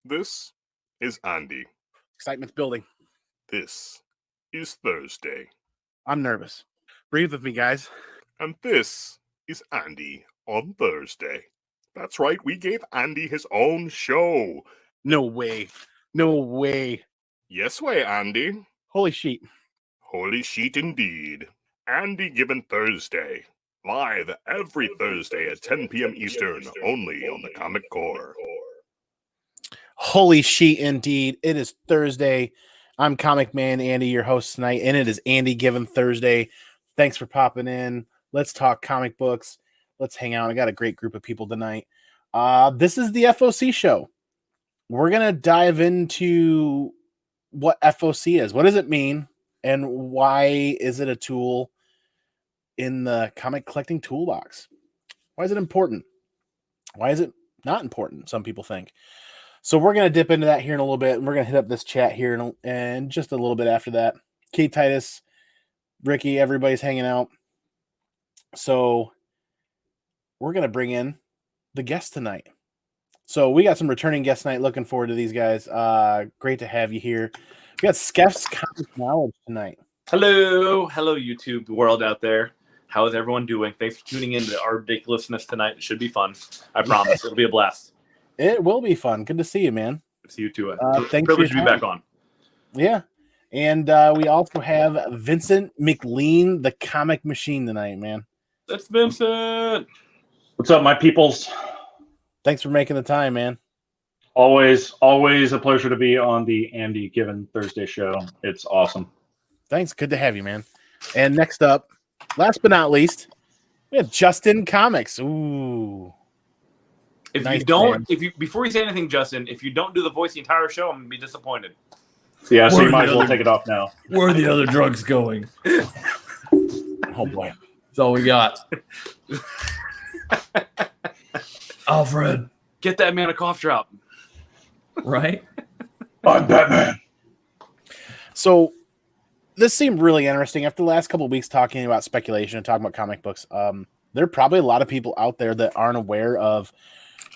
This is Andy. Excitement's building. This is Thursday. I'm nervous. Breathe with me, guys. And this is Andy on Thursday. That's right, we gave Andy his own show. No way. No way. Yes way, Andy. Holy sheet. Holy sheet indeed. Andy Given Thursday. Live every Thursday at 10 p.m. Eastern, only on the Comic Core. Holy sheet indeed. It is Thursday. I'm ComicManAndy, your host tonight, and it is Andy Given Thursday. Thanks for popping in. Let's talk comic books. Let's hang out. I got a great group of people tonight. This is the FOC show. We're going to dive into what FOC is. What does it mean? And why is it a tool in the comic collecting toolbox? Why is it important? Why is it not important? Some people think. So we're going to dip into that here in a little bit, and we're going to hit up this chat here and just a little bit after that. Kate, Titus, Ricky, everybody's hanging out. So we're going to bring in the guest tonight. So we got some returning guests tonight. Looking forward to these guys. Great to have you here. We got Skeff's Comic Knowledge tonight. Hello, YouTube world out there. How is everyone doing? Thanks for tuning in to our ridiculousness tonight. It should be fun. I promise. It'll be a blast. It will be fun. Good to see you, man. Good to see you too. Thanks. Privilege to be back on. Yeah. And we also have Vincent McLean, the comic machine tonight, man. That's Vincent. What's up, my peoples? Thanks for making the time, man. Always a pleasure to be on the Andy Given Thursday show. It's awesome. Thanks. Good to have you, man. And next up, last but not least, we have Justin Comics. Ooh. If Nice, you don't, man. before you say anything, Justin, if you don't do the voice the entire show, I'm gonna be disappointed. Yeah, so Where you might the as well other- take it off now. Where are the other drugs going? Oh, boy. That's all we got. Alfred, Get that man a cough drop. right? I'm Batman. So this seemed really interesting. After the last couple of weeks talking about speculation and talking about comic books, there are probably a lot of people out there that aren't aware of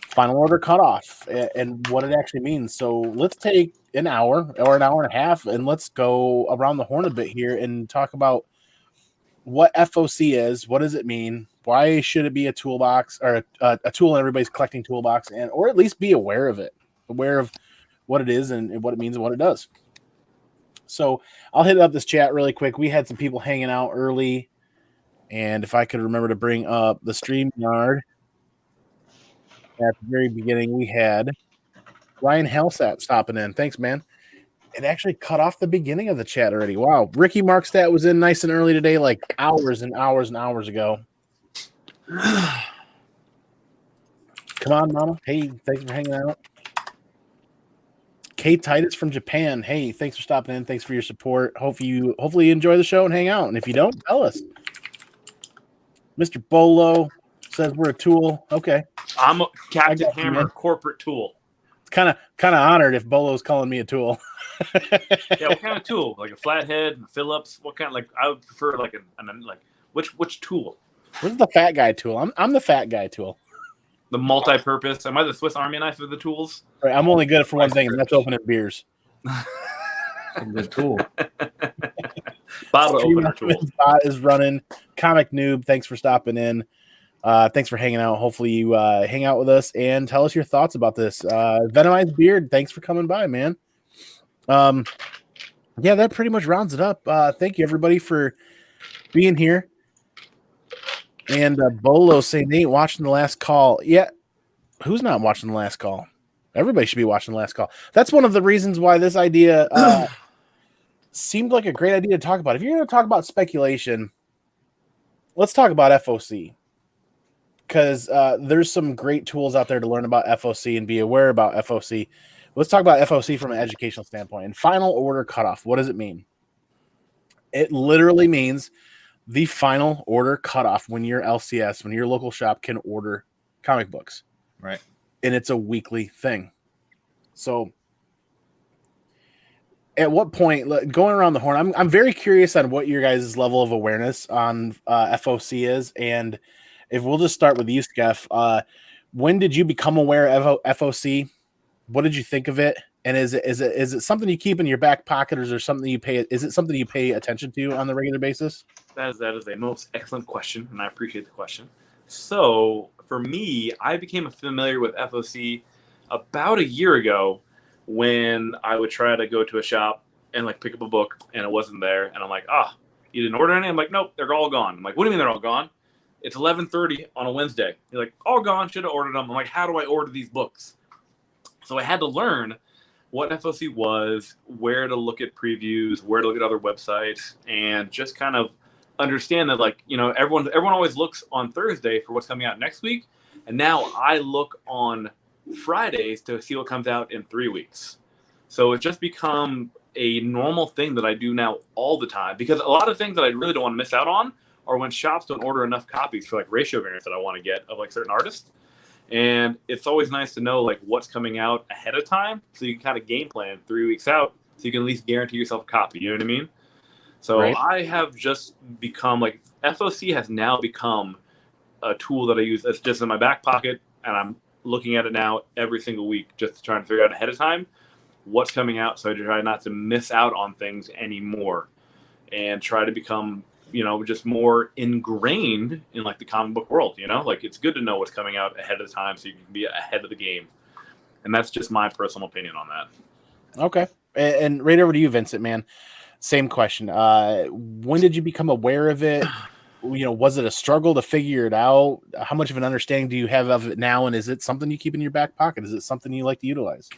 Final Order Cutoff and what it actually means. So let's take an hour or an hour and a half and let's go around the horn a bit here and talk about what FOC is. What does it mean? Why should it be a toolbox or a tool in everybody's collecting toolbox, and or at least be aware of it, aware of what it is and what it means and what it does. So I'll hit up this chat really quick. We had some people hanging out early, and if I could remember to bring up the StreamYard at the very beginning, we had Ryan Helsat stopping in. Thanks, man. It actually cut off the beginning of the chat already. Wow. Ricky Markstadt was in nice and early today, like hours and hours and hours ago. Come on, Mama. Hey, thanks for hanging out. Kate Titus from Japan. Hey, thanks for stopping in. Thanks for your support. Hopefully you enjoy the show and hang out. And if you don't, tell us. Mr. Bolo says we're a tool. Okay. I'm a Captain got you, Hammer man. corporate tool. It's kind of honored if Bolo's calling me a tool. Yeah, what kind of tool? Like a flathead, Phillips? What kind? Like I would prefer like which tool? Where's the fat guy tool? I'm the fat guy tool. The multi-purpose. Am I the Swiss Army knife of the tools? Right, I'm only good for one thing, and that's opening beers. Good tool. Bottle opener tool. Bot is running. Comic Noob, thanks for stopping in. Thanks for hanging out. Hopefully you hang out with us and tell us your thoughts about this. Venomized Beard, thanks for coming by, man. Yeah, that pretty much rounds it up. Thank you, everybody, for being here. And Bolo saying they ain't watching the last call. Yeah, who's not watching the last call? Everybody should be watching the last call. That's one of the reasons why this idea seemed like a great idea to talk about. If you're going to talk about speculation, let's talk about FOC. Because there's some great tools out there to learn about FOC and be aware about FOC. Let's talk about FOC from an educational standpoint. And Final Order Cutoff, what does it mean? It literally means the final order cutoff when your LCS, when your local shop can order comic books. Right. And it's a weekly thing. So at what point, going around the horn, I'm very curious on what your guys' level of awareness on FOC is. And if we'll just start with you, Skeff, when did you become aware of FOC? What did you think of it? And is it something you keep in your back pocket, or is there something you pay? Is it something you pay attention to on the regular basis? That is a most excellent question, and I appreciate the question. So for me, I became familiar with FOC about a year ago when I would try to go to a shop and like pick up a book and it wasn't there, and I'm like, you didn't order any? I'm like, nope, they're all gone. I'm like, what do you mean they're all gone? It's 11:30 on a Wednesday. You're like, all gone. Should have ordered them. I'm like, how do I order these books? So I had to learn what FOC was, where to look at previews, where to look at other websites, and just kind of understand that, like, you know, everyone always looks on Thursday for what's coming out next week, and now I look on Fridays to see what comes out in 3 weeks. So it's just become a normal thing that I do now all the time, because a lot of things that I really don't want to miss out on are when shops don't order enough copies for like ratio variants that I want to get of like certain artists. And it's always nice to know like what's coming out ahead of time, so you can kind of game plan 3 weeks out, so you can at least guarantee yourself a copy. You know what I mean? So Right. I have just become like, FOC has now become a tool that I use that's just in my back pocket, and I'm looking at it now every single week just to try and figure out ahead of time what's coming out, so I try not to miss out on things anymore and try to become, you know, just more ingrained in like the comic book world. You know, like it's good to know what's coming out ahead of the time so you can be ahead of the game. And that's just my personal opinion on that. Okay. And right over to you, Vincent, man. Same question. When did you become aware of it? You know, was it a struggle to figure it out? How much of an understanding do you have of it now? And is it something you keep in your back pocket? Is it something you like to utilize?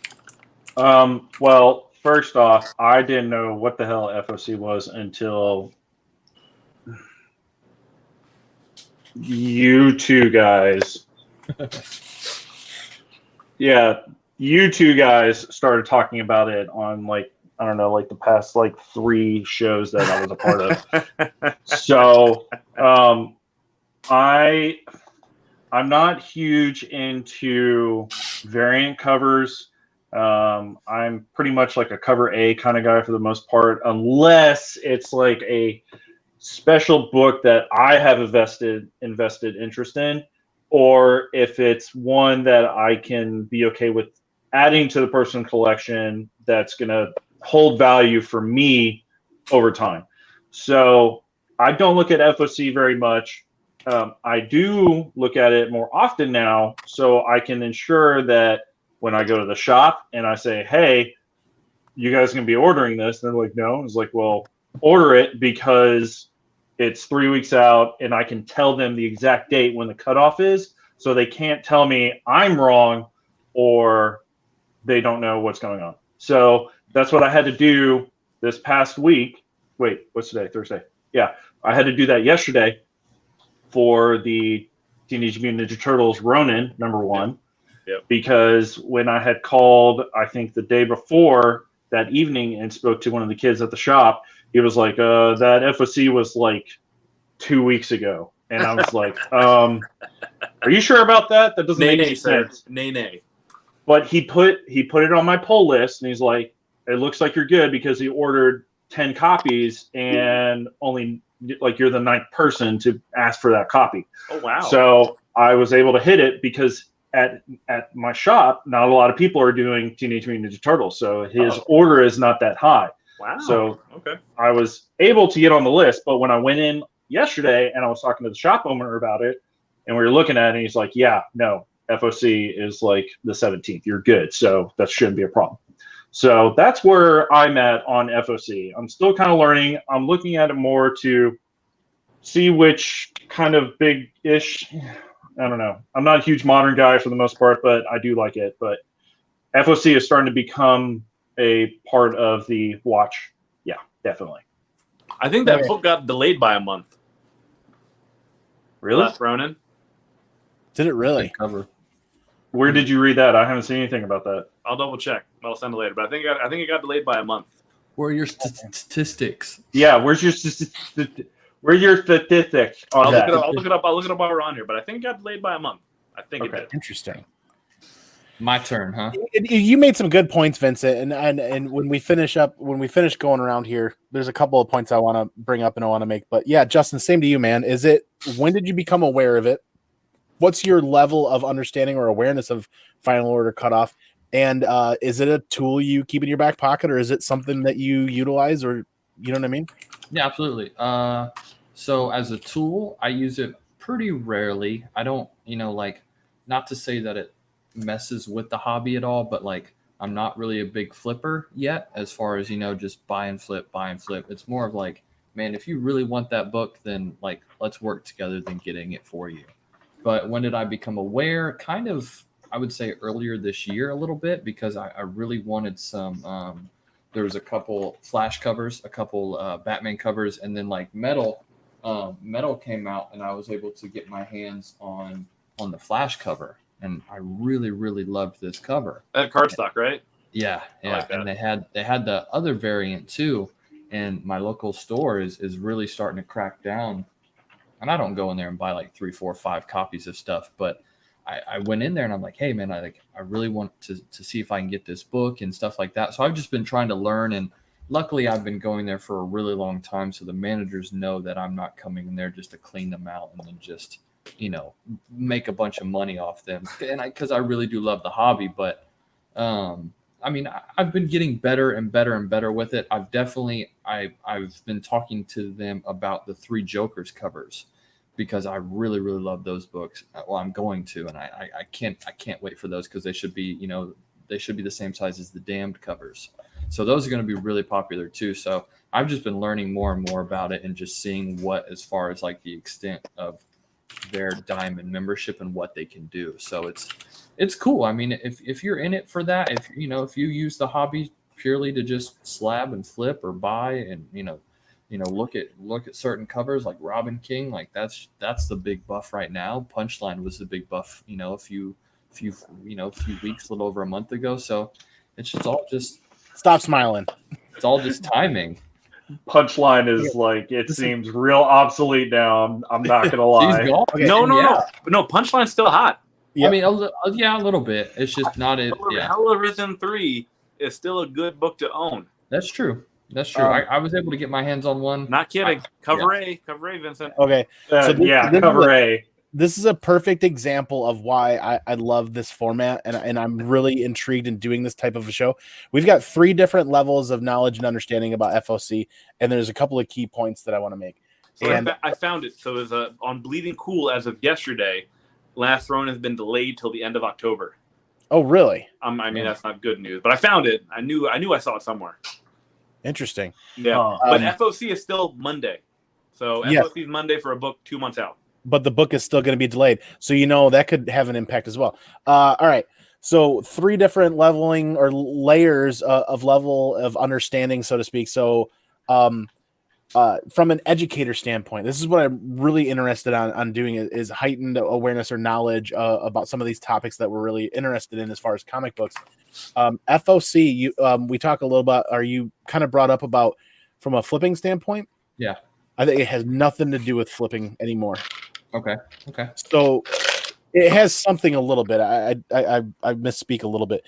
Well, first off, I didn't know what the hell FOC was until you two guys. Yeah, you two guys started talking about it on like, I don't know, like the past like 3 shows that I was a part of. So I'm not huge into variant covers. I'm pretty much like a cover A kind of guy for the most part, unless it's like a special book that I have invested interest in, or if it's one that I can be okay with adding to the personal collection that's going to hold value for me over time. So I don't look at FOC very much. I do look at it more often now, so I can ensure that when I go to the shop and I say, hey, you guys going to be ordering this? And they're like, no. It's like, well, order it because it's 3 weeks out and I can tell them the exact date when the cutoff is, so they can't tell me I'm wrong or they don't know what's going on. So that's what I had to do this past week. Wait, what's today? Thursday. Yeah, I had to do that yesterday for the Teenage Mutant Ninja Turtles Ronin #1. Yep. Because when I had called, I think the day before that evening and spoke to one of the kids at the shop, he was like, that FOC was like 2 weeks ago. And I was like, are you sure about that? That doesn't make any sense. Nay. But he put it on my pull list, and he's like, it looks like you're good because he ordered 10 copies and only like you're the 9th person to ask for that copy. Oh, wow. So I was able to hit it because at my shop, not a lot of people are doing Teenage Mutant Ninja Turtles, so his order is not that high. Wow. So okay, I was able to get on the list, but when I went in yesterday and I was talking to the shop owner about it, and we were looking at it, and he's like, yeah, no, FOC is like the 17th. You're good, so that shouldn't be a problem. So that's where I'm at on FOC. I'm still kind of learning. I'm looking at it more to see which kind of big-ish, I don't know. I'm not a huge modern guy for the most part, but I do like it. But FOC is starting to become a part of the watch. Yeah, definitely. I think that book got delayed by a month. Really? Last Ronin. Did it really? Good cover. Where did you read that? I haven't seen anything about that. I'll double check. I'll send it later. But I think it got delayed by a month. Where are your statistics? Yeah, where's your statistics on I'll that? look it up while we're on here. But I think it got delayed by a month. I think it did. Interesting. My turn, huh? You made some good points, Vincent, and when we finish going around here, there's a couple of points I want to bring up and I want to make. But yeah, Justin, same to you, man. When did you become aware of it? What's your level of understanding or awareness of final order cutoff? And is it a tool you keep in your back pocket, or is it something that you utilize, or you know what I mean? Yeah, absolutely. So as a tool, I use it pretty rarely. I don't, like, not to say that it messes with the hobby at all, but like I'm not really a big flipper yet as far as, just buy and flip. It's more of like, man, if you really want that book, then like let's work together than getting it for you. But when did I become aware? Kind of, I would say earlier this year a little bit, because I really wanted some there was a couple Flash covers, a couple Batman covers, and then like Metal came out, and I was able to get my hands on the Flash cover, and I really, really loved this cover. Cardstock, right? Yeah. like that. And they had the other variant too, and my local store is really starting to crack down. And I don't go in there and buy like 3, 4, 5 copies of stuff, but I went in there and I'm like, hey man, I really want to see if I can get this book and stuff like that. So I've just been trying to learn, and luckily I've been going there for a really long time. So the managers know that I'm not coming in there just to clean them out and then just, make a bunch of money off them. And because I really do love the hobby, but I mean, I've been getting better and better and better with it. I've been talking to them about the 3 Jokers covers, because I really, really love those books. Well, I'm going to, and I can't wait for those, because they should be, the same size as the Damned covers. So those are going to be really popular too. So I've just been learning more and more about it, and just seeing what, as far as like the extent of their diamond membership and what they can do. So it's cool. I mean, if you're in it for that, if you use the hobby purely to just slab and flip or buy, and look at certain covers like Robin King, like that's the big buff right now. Punchline was the big buff, a few weeks, a little over a month ago. So it's just all just Stop smiling. It's all just timing. Punchline is like, it seems real obsolete now. I'm not gonna lie. Okay. No. Punchline's still hot. Yep. I mean, a little bit. It's just not it. Yeah, Rhythm 3 is still a good book to own. that's true. I was able to get my hands on one. Not kidding. Cover A, Vincent. Okay. So this cover A. This is a perfect example of why I love this format, and I'm really intrigued in doing this type of a show. We've got 3 different levels of knowledge and understanding about FOC, and there's a couple of key points that I want to make. So and I found it. So it's on Bleeding Cool as of yesterday. Last Throne has been delayed till the end of October. Oh, really? I mean, that's not good news, but I found it. I knew I saw it somewhere. Interesting. Yeah, but FOC is still Monday. So FOC is Monday for a book 2 months out. But the book is still going to be delayed. So, that could have an impact as well. All right. So 3 different leveling or layers of level of understanding, so to speak. So from an educator standpoint, this is what I'm really interested on doing is heightened awareness or knowledge about some of these topics that we're really interested in as far as comic books. FOC, we talk a little about, are you kind of brought up about from a flipping standpoint? Yeah. I think it has nothing to do with flipping anymore. Okay. So it has something a little bit. I misspeak a little bit.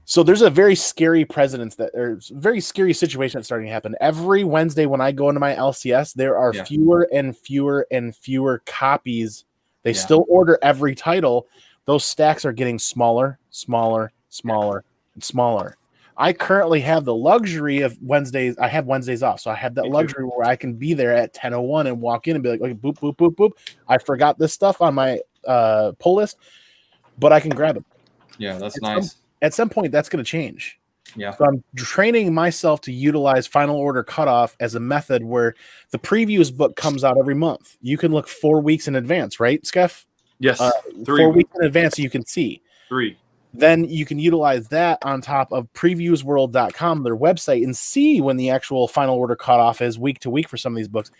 So there's a very scary very scary situation that's starting to happen. Every Wednesday when I go into my LCS, there are fewer and fewer and fewer copies. They still order every title. Those stacks are getting smaller, and smaller. I currently have the luxury of Wednesdays. I have Wednesdays off, so I have that luxury where I can be there at 10:01 and walk in and be like, okay, boop, boop, boop, boop. I forgot this stuff on my pull list, but I can grab it. Yeah, that's nice. At some point, that's going to change. Yeah. So I'm training myself to utilize final order cutoff as a method where the previews book comes out every month. You can look 4 weeks in advance, right, Skeff? Yes. 3 4 weeks in advance so you can see. 3. Then you can utilize that on top of previewsworld.com, their website, and see when the actual final order cutoff is week to week for some of these books.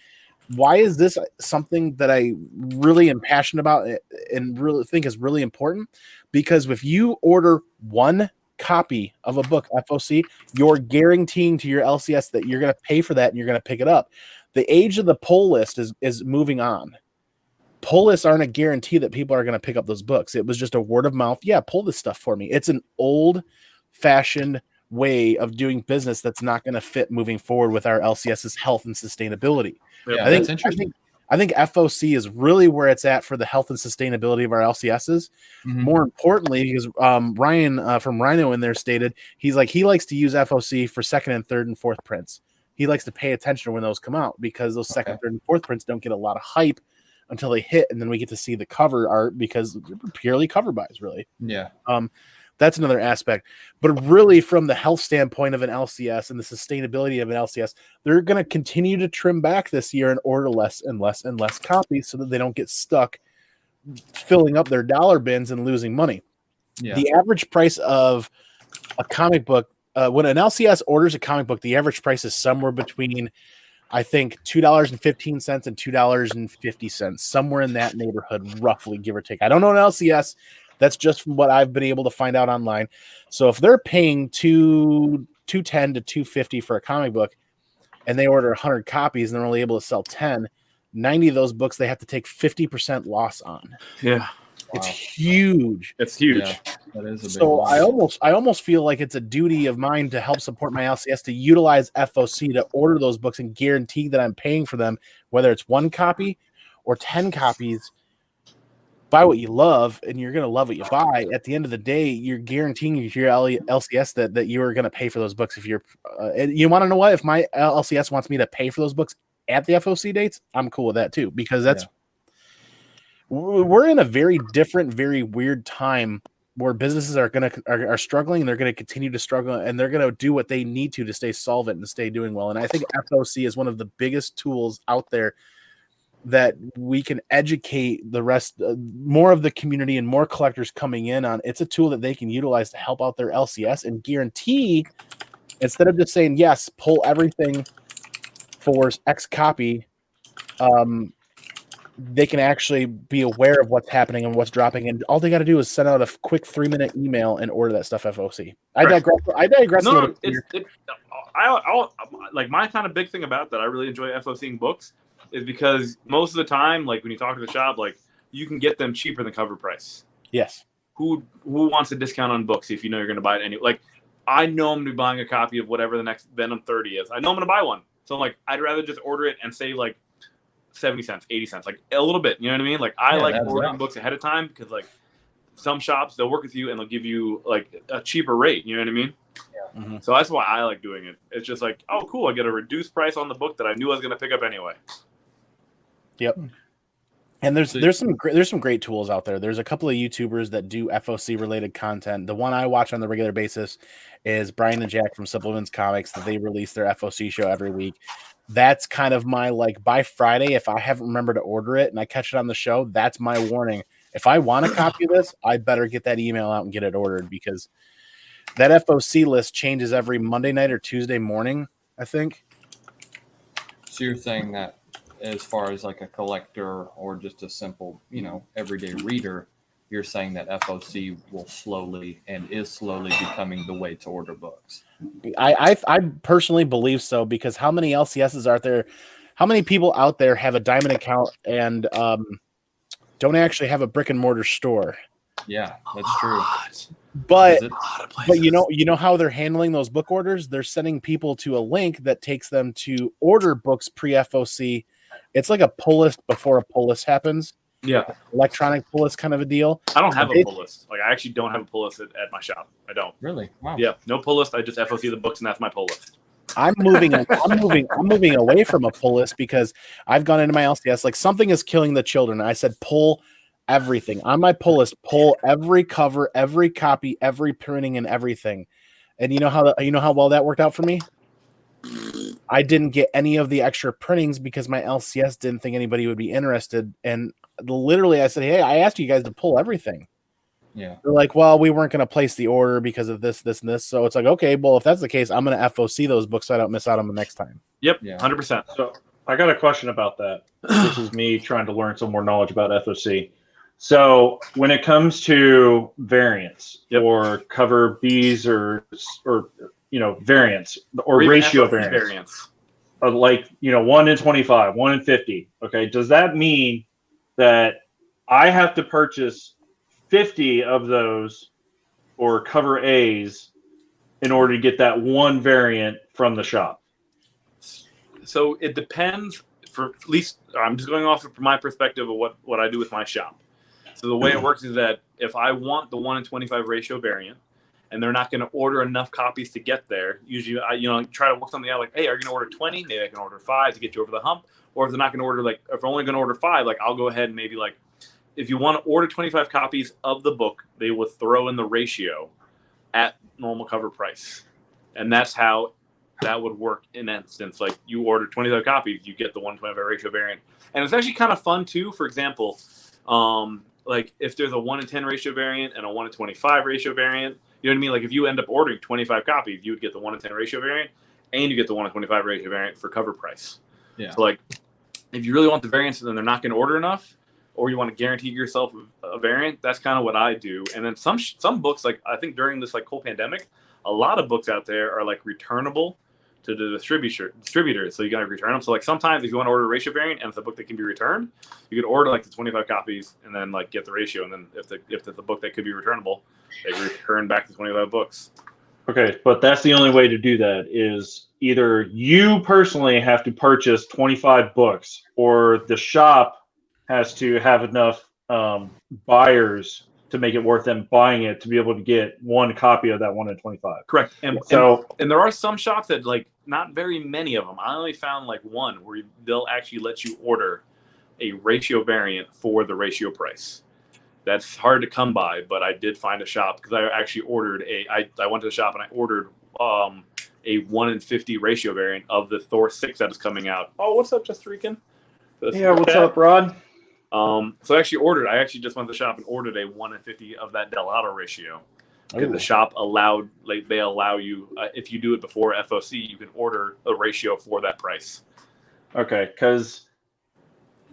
Why is this something that I really am passionate about and really think is really important? Because if you order 1 copy of a book, FOC, you're guaranteeing to your LCS that you're going to pay for that and you're going to pick it up. The age of the pull list is moving on. Pull lists aren't a guarantee that people are going to pick up those books. It was just a word of mouth. Yeah, pull this stuff for me. It's an old-fashioned way of doing business that's not going to fit moving forward with our LCS's health and sustainability. Yeah, I think, that's interesting. I think FOC is really where it's at for the health and sustainability of our LCSs. Mhm. More importantly, because Ryan from Rhino in there stated he likes to use FOC for second and third and fourth prints. He likes to pay attention when those come out because those second, third, and fourth prints don't get a lot of hype until they hit, and then we get to see the cover art because they're purely cover buys, really. Yeah. That's another aspect. But really, from the health standpoint of an LCS and the sustainability of an LCS, they're going to continue to trim back this year and order less and less and less copies so that they don't get stuck filling up their dollar bins and losing money. Yeah. The average price of a comic book, when an LCS orders a comic book, the average price is somewhere between, I think, $2.15 and $2.50, somewhere in that neighborhood, roughly, give or take. I don't know an LCS. That's just from what I've been able to find out online. So if they're paying $210 to $250 for a comic book and they order 100 copies and they're only able to sell 10, 90 of those books they have to take 50% loss on. Yeah. It's huge. It's huge. Yeah, that is a big So one. I almost feel like it's a duty of mine to help support my LCS to utilize FOC to order those books and guarantee that I'm paying for them, whether it's 1 copy or 10 copies. Buy what you love, and you're going to love what you buy. At the end of the day, you're guaranteeing your LCS that you are going to pay for those books. If you're, you want to know what? If my LCS wants me to pay for those books at the FOC dates, I'm cool with that too, because we're in a very different, very weird time where businesses are struggling, and they're going to continue to struggle, and they're going to do what they need to stay solvent and stay doing well. And I think FOC is one of the biggest tools out there that we can educate the rest, more of the community and more collectors coming in on. It's a tool that they can utilize to help out their LCS and guarantee, instead of just saying, yes, pull everything for X copy, they can actually be aware of what's happening and what's dropping. And all they got to do is send out a quick 3-minute email and order that stuff FOC. I digress a little bit. Like my kind of big thing about that, I really enjoy FOCing books, is because most of the time, like when you talk to the shop, like you can get them cheaper than cover price. Yes. Who wants a discount on books if you know you're going to buy it anyway? Like I know I'm going to be buying a copy of whatever the next Venom 30 is. I know I'm going to buy one. So like I'd rather just order it and save like 70 cents, 80 cents, like a little bit. You know what I mean? Like I like ordering books ahead of time because like some shops, they'll work with you and they'll give you like a cheaper rate. You know what I mean? Yeah. Mm-hmm. So that's why I like doing it. It's just like, oh, cool. I get a reduced price on the book that I knew I was going to pick up anyway. Yep. And there's some great tools out there. There's a couple of YouTubers that do FOC related content. The one I watch on the regular basis is Brian and Jack from Supplements Comics. That they release their FOC show every week. That's kind of my, like, by Friday, if I haven't remembered to order it and I catch it on the show, that's my warning. If I want a copy of this, I better get that email out and get it ordered, because that FOC list changes every Monday night or Tuesday morning, I think. So you're saying that as far as like a collector or just a simple, everyday reader, you're saying that FOC will slowly and is slowly becoming the way to order books. I personally believe so, because how many LCSs are there? How many people out there have a Diamond account and don't actually have a brick and mortar store? Yeah, that's true. But you know how they're handling those book orders? They're sending people to a link that takes them to order books pre-FOC. It's like a pull list before a pull list happens. Yeah. Electronic pull list kind of a deal. I don't have a pull list. Like I actually don't have a pull list at my shop. I don't. Really? Wow. Yeah. No pull list. I just FOC the books and that's my pull list. I'm moving away from a pull list because I've gone into my LCS, like something is killing the children. I said, pull everything on my pull list, pull every cover, every copy, every printing and everything. And you know how well that worked out for me? I didn't get any of the extra printings because my LCS didn't think anybody would be interested. And literally I said, hey, I asked you guys to pull everything. Yeah. They're like, well, we weren't going to place the order because of this, this, and this. So it's like, okay, well, if that's the case, I'm going to FOC those books so I don't miss out on them next time. Yep. Yeah. 100%. So I got a question about that. This is me trying to learn some more knowledge about FOC. So when it comes to variants or cover Bs or variants or ratio variants. Like 1 in 25, 1 in 50. Okay. Does that mean that I have to purchase 50 of those or cover A's in order to get that one variant from the shop? So it depends. for at least I'm just going off from my perspective of what I do with my shop. So the way it works is that if I want the 1 in 25 ratio variant, and they're not going to order enough copies to get there, usually I try to work something out like, hey, are you going to order 20? Maybe I can order 5 to get you over the hump. Or if they're not going to order, like, if they're only going to order 5, like, I'll go ahead and maybe, like, if you want to order 25 copies of the book, they will throw in the ratio at normal cover price. And that's how that would work in that instance. Like, you order 25 copies, you get the 1:25 ratio variant. And it's actually kind of fun, too. For example, like, if there's a 1 in 10 ratio variant and a 1 in 25 ratio variant, you know what I mean? Like, if you end up ordering 25 copies, you would get the 1 in 10 ratio variant, and you get the 1 in 25 ratio variant for cover price. Yeah. So, like, if you really want the variants and then they're not going to order enough, or you want to guarantee yourself a variant, that's kind of what I do. And then some books, like, I think during this, like, whole pandemic, a lot of books out there are, like, returnable to the distributors. So you got to return them. So, like, sometimes if you want to order a ratio variant and it's a book that can be returned, you could order, like, the 25 copies and then, like, get the ratio. And then if it's a book that could be returnable, they return back the 25 books. Okay, but that's the only way to do that is either you personally have to purchase 25 books or the shop has to have enough buyers to make it worth them buying it to be able to get one copy of that 1 in 25. Correct. And there are some shops that, like, not very many of them. I only found, like, one where they'll actually let you order a ratio variant for the ratio price. That's hard to come by, but I did find a shop because I actually ordered I went to the shop and I ordered a 1 in 50 ratio variant of the Thor 6 that is coming out. Oh, what's up, Just Rican? Yeah, what's up, Rod? So I actually just went to the shop and ordered a 1 in 50 of that Del Auto ratio. Because the shop allowed, like, they allow you, if you do it before FOC, you can order a ratio for that price. Okay, because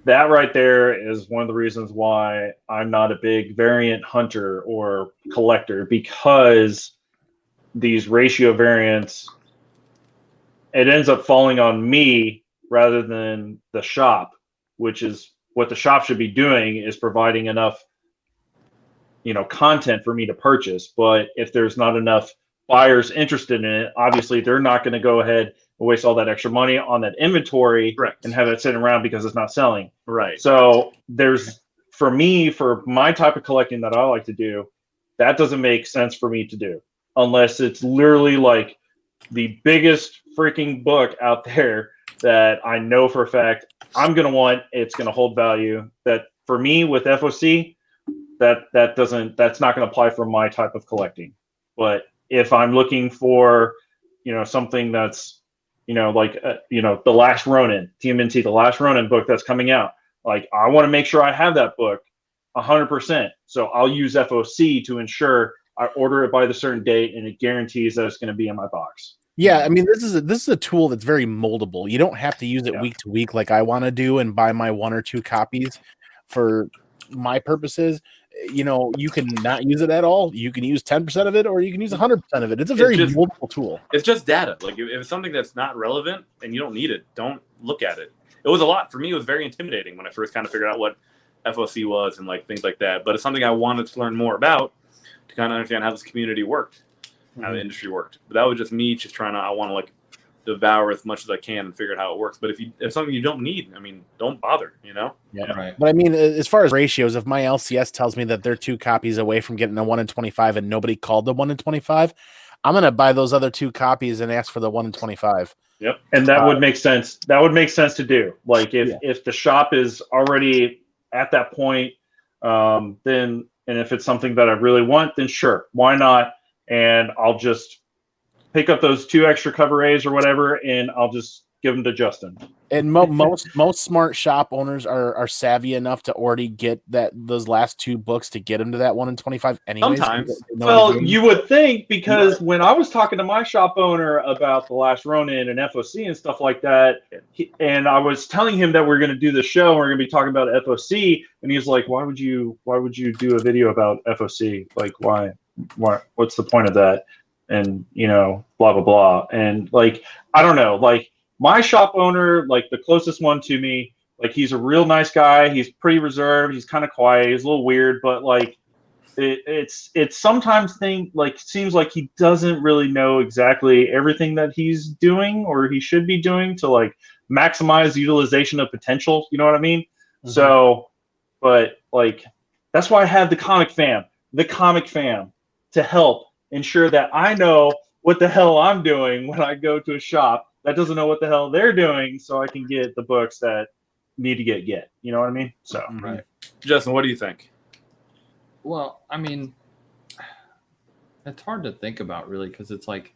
that right there is one of the reasons why I'm not a big variant hunter or collector, because these ratio variants, it ends up falling on me rather than the shop, which is what the shop should be doing, is providing enough, content for me to purchase. But if there's not enough buyers interested in it, obviously they're not going to go ahead and waste all that extra money on that inventory. Correct. And have it sitting around because it's not selling. Right. So for my type of collecting that I like to do, that doesn't make sense for me to do unless it's literally like the biggest freaking book out there that I know for a fact I'm going to want. It's going to hold value. That for me with FOC, that's not going to apply for my type of collecting. But if I'm looking for, something that's, the Last Ronin, TMNT, the Last Ronin book that's coming out, like, I want to make sure I have that book 100%. So I'll use FOC to ensure I order it by the certain date and it guarantees that it's going to be in my box. Yeah, I mean, this is a tool that's very moldable. You don't have to use it week to week like I want to do and buy my 1 or 2 copies for my purposes. You can not use it at all. You can use 10% of it, or you can use 100% of it. It's a very moldable tool. It's just data. Like, if it's something that's not relevant and you don't need it, don't look at it. It was a lot for me. It was very intimidating when I first kind of figured out what FOC was and, like, things like that. But it's something I wanted to learn more about to kind of understand how this community worked, how the industry worked. But that was just me just I want to, like, devour as much as I can and figure out how it works. But if something you don't need, I mean, don't bother, Yeah, right. But I mean, as far as ratios, if my LCS tells me that they're 2 copies away from getting a 1 in 25 and nobody called the 1 in 25, I'm going to buy those other 2 copies and ask for the 1 in 25. Yep. And that would make sense. That would make sense to do. Like, if the shop is already at that point, then, and if it's something that I really want, then sure, why not? And I'll just pick up those 2 extra cover A's or whatever, and I'll just give them to Justin. And most smart shop owners are savvy enough to already get those last 2 books to get them to that 1 in 25 anyways. Sometimes. Well, you would think, because when I was talking to my shop owner about The Last Ronin and FOC and stuff like that, and I was telling him that we're going to do the show and we're going to be talking about FOC, and he's like, why would you do a video about FOC? Like, why? What's the point of that? And, blah, blah, blah. And, like, I don't know, like, my shop owner, like, the closest one to me, like, he's a real nice guy. He's pretty reserved. He's kind of quiet. He's a little weird, but, like, it's sometimes seems like he doesn't really know exactly everything that he's doing or he should be doing to, like, maximize utilization of potential. You know what I mean? Mm-hmm. So, but like, that's why I have the comic fam to help ensure that I know what the hell I'm doing when I go to a shop that doesn't know what the hell they're doing, so I can get the books that need to get. You know what I mean? So, Right. Justin, what do you think? Well, I mean, it's hard to think about really, because it's like,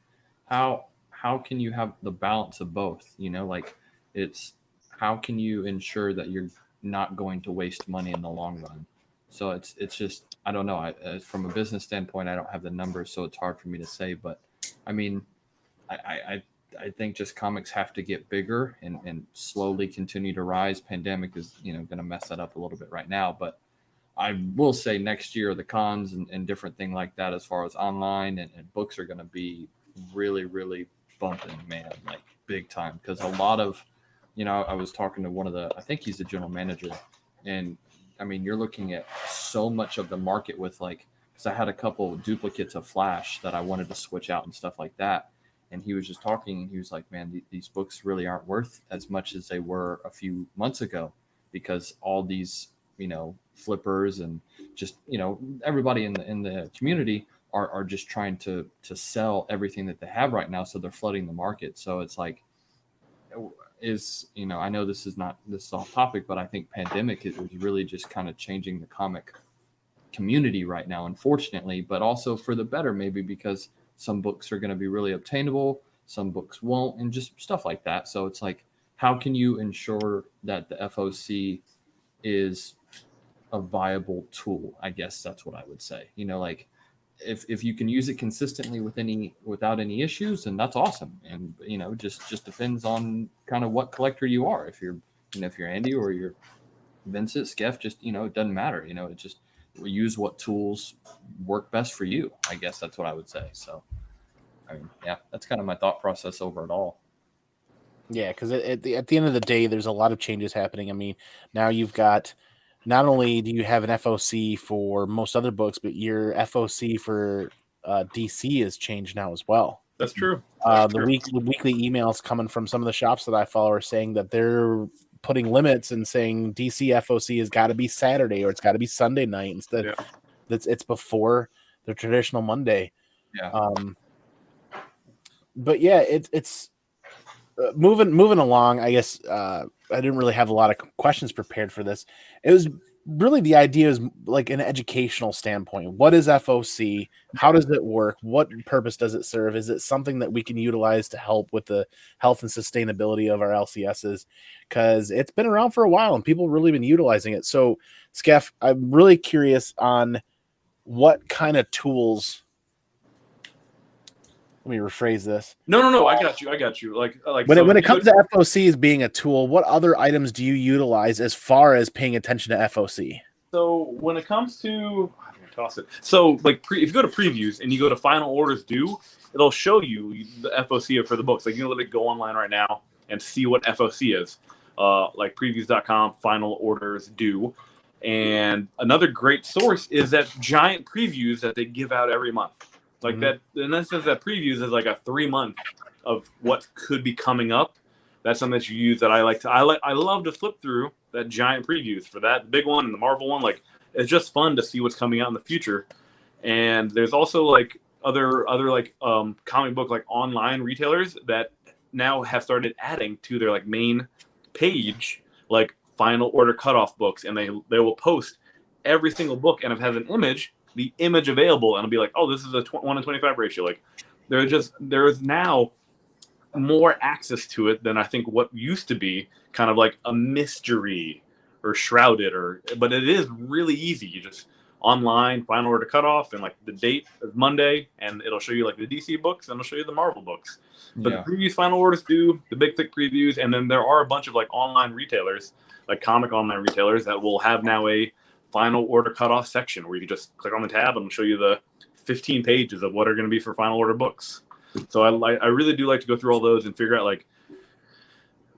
how can you have the balance of both? You know, like it's how can you ensure that you're not going to waste money in the long run? So it's just, I don't know. From a business standpoint, I don't have the numbers, so it's hard for me to say. But I mean, I think just comics have to get bigger and slowly continue to rise. Pandemic is, going to mess that up a little bit right now, but I will say next year the cons and different thing like that, as far as online and books, are going to be really, really bumping, man, like big time. Because a lot of, I was talking to I think he's the general manager, and I mean, you're looking at so much of the market with because I had a couple of duplicates of Flash that I wanted to switch out and stuff like that. And he was just talking, and he was like, man, these books really aren't worth as much as they were a few months ago, because all these, flippers and just, everybody in the community are just trying to sell everything that they have right now. So they're flooding the market. So it's like, I know this is off topic, but I think pandemic is really just kind of changing the comic community right now, unfortunately, but also for the better, maybe, because some books are going to be really obtainable, some books won't, and just stuff like that. So it's like, how can you ensure that the FOC is a viable tool? I guess that's what I would say. Like if you can use it consistently without any issues, then that's awesome. And just depends on kind of what collector you are. If you're if you're Andy or you're Vincent, Skeff, just it doesn't matter. It just use what tools work best for you. I guess that's what I would say. So, I mean, yeah, that's kind of my thought process over it all. Yeah, because at the end of the day, there's a lot of changes happening. I mean, now you've got, not only do you have an FOC for most other books, but your FOC for DC has changed now as well. That's true. The weekly emails coming from some of the shops that I follow are saying that they're putting limits and saying DC FOC has got to be Saturday or it's got to be Sunday night instead. Yeah. It's before the traditional Monday. Yeah. But yeah, it's moving along. I guess I didn't really have a lot of questions prepared for this. It was really, the idea is like an educational standpoint. What is FOC? How does it work? What purpose does it serve? Is it something that we can utilize to help with the health and sustainability of our LCSs? Because it's been around for a while and people really been utilizing it. So, Skeff, I'm really curious on what kind of tools. Let me rephrase this. No. I got you. Like when it comes to FOCs being a tool, what other items do you utilize as far as paying attention to FOC? So when it comes to, I'm gonna toss it. So like if you go to previews and you go to final orders due, it'll show you the FOC for the books. Like you can literally go online right now and see what FOC is. Like previews.com, final orders due. And another great source is that giant previews that they give out every month. Like that, and that says that previews is like a 3 month of what could be coming up. That's something that you use that I like to. I love to flip through that giant previews for that big one and the Marvel one. Like it's just fun to see what's coming out in the future. And there's also like other like comic book like online retailers that now have started adding to their like main page like final order cutoff books, and they will post every single book and it has an image. The image available, and it'll be like, oh, this is a 1-to-25 ratio. Like, there is now more access to it than I think what used to be kind of like a mystery or shrouded, but it is really easy. You just online final order cutoff, and like the date is Monday, and it'll show you like the DC books, and it'll show you the Marvel books. But the previews final orders do the big thick previews, and then there are a bunch of like online retailers, like comic online retailers, that will have now a final order cutoff section where you can just click on the tab and it'll show you the 15 pages of what are going to be for final order books. So I really do like to go through all those and figure out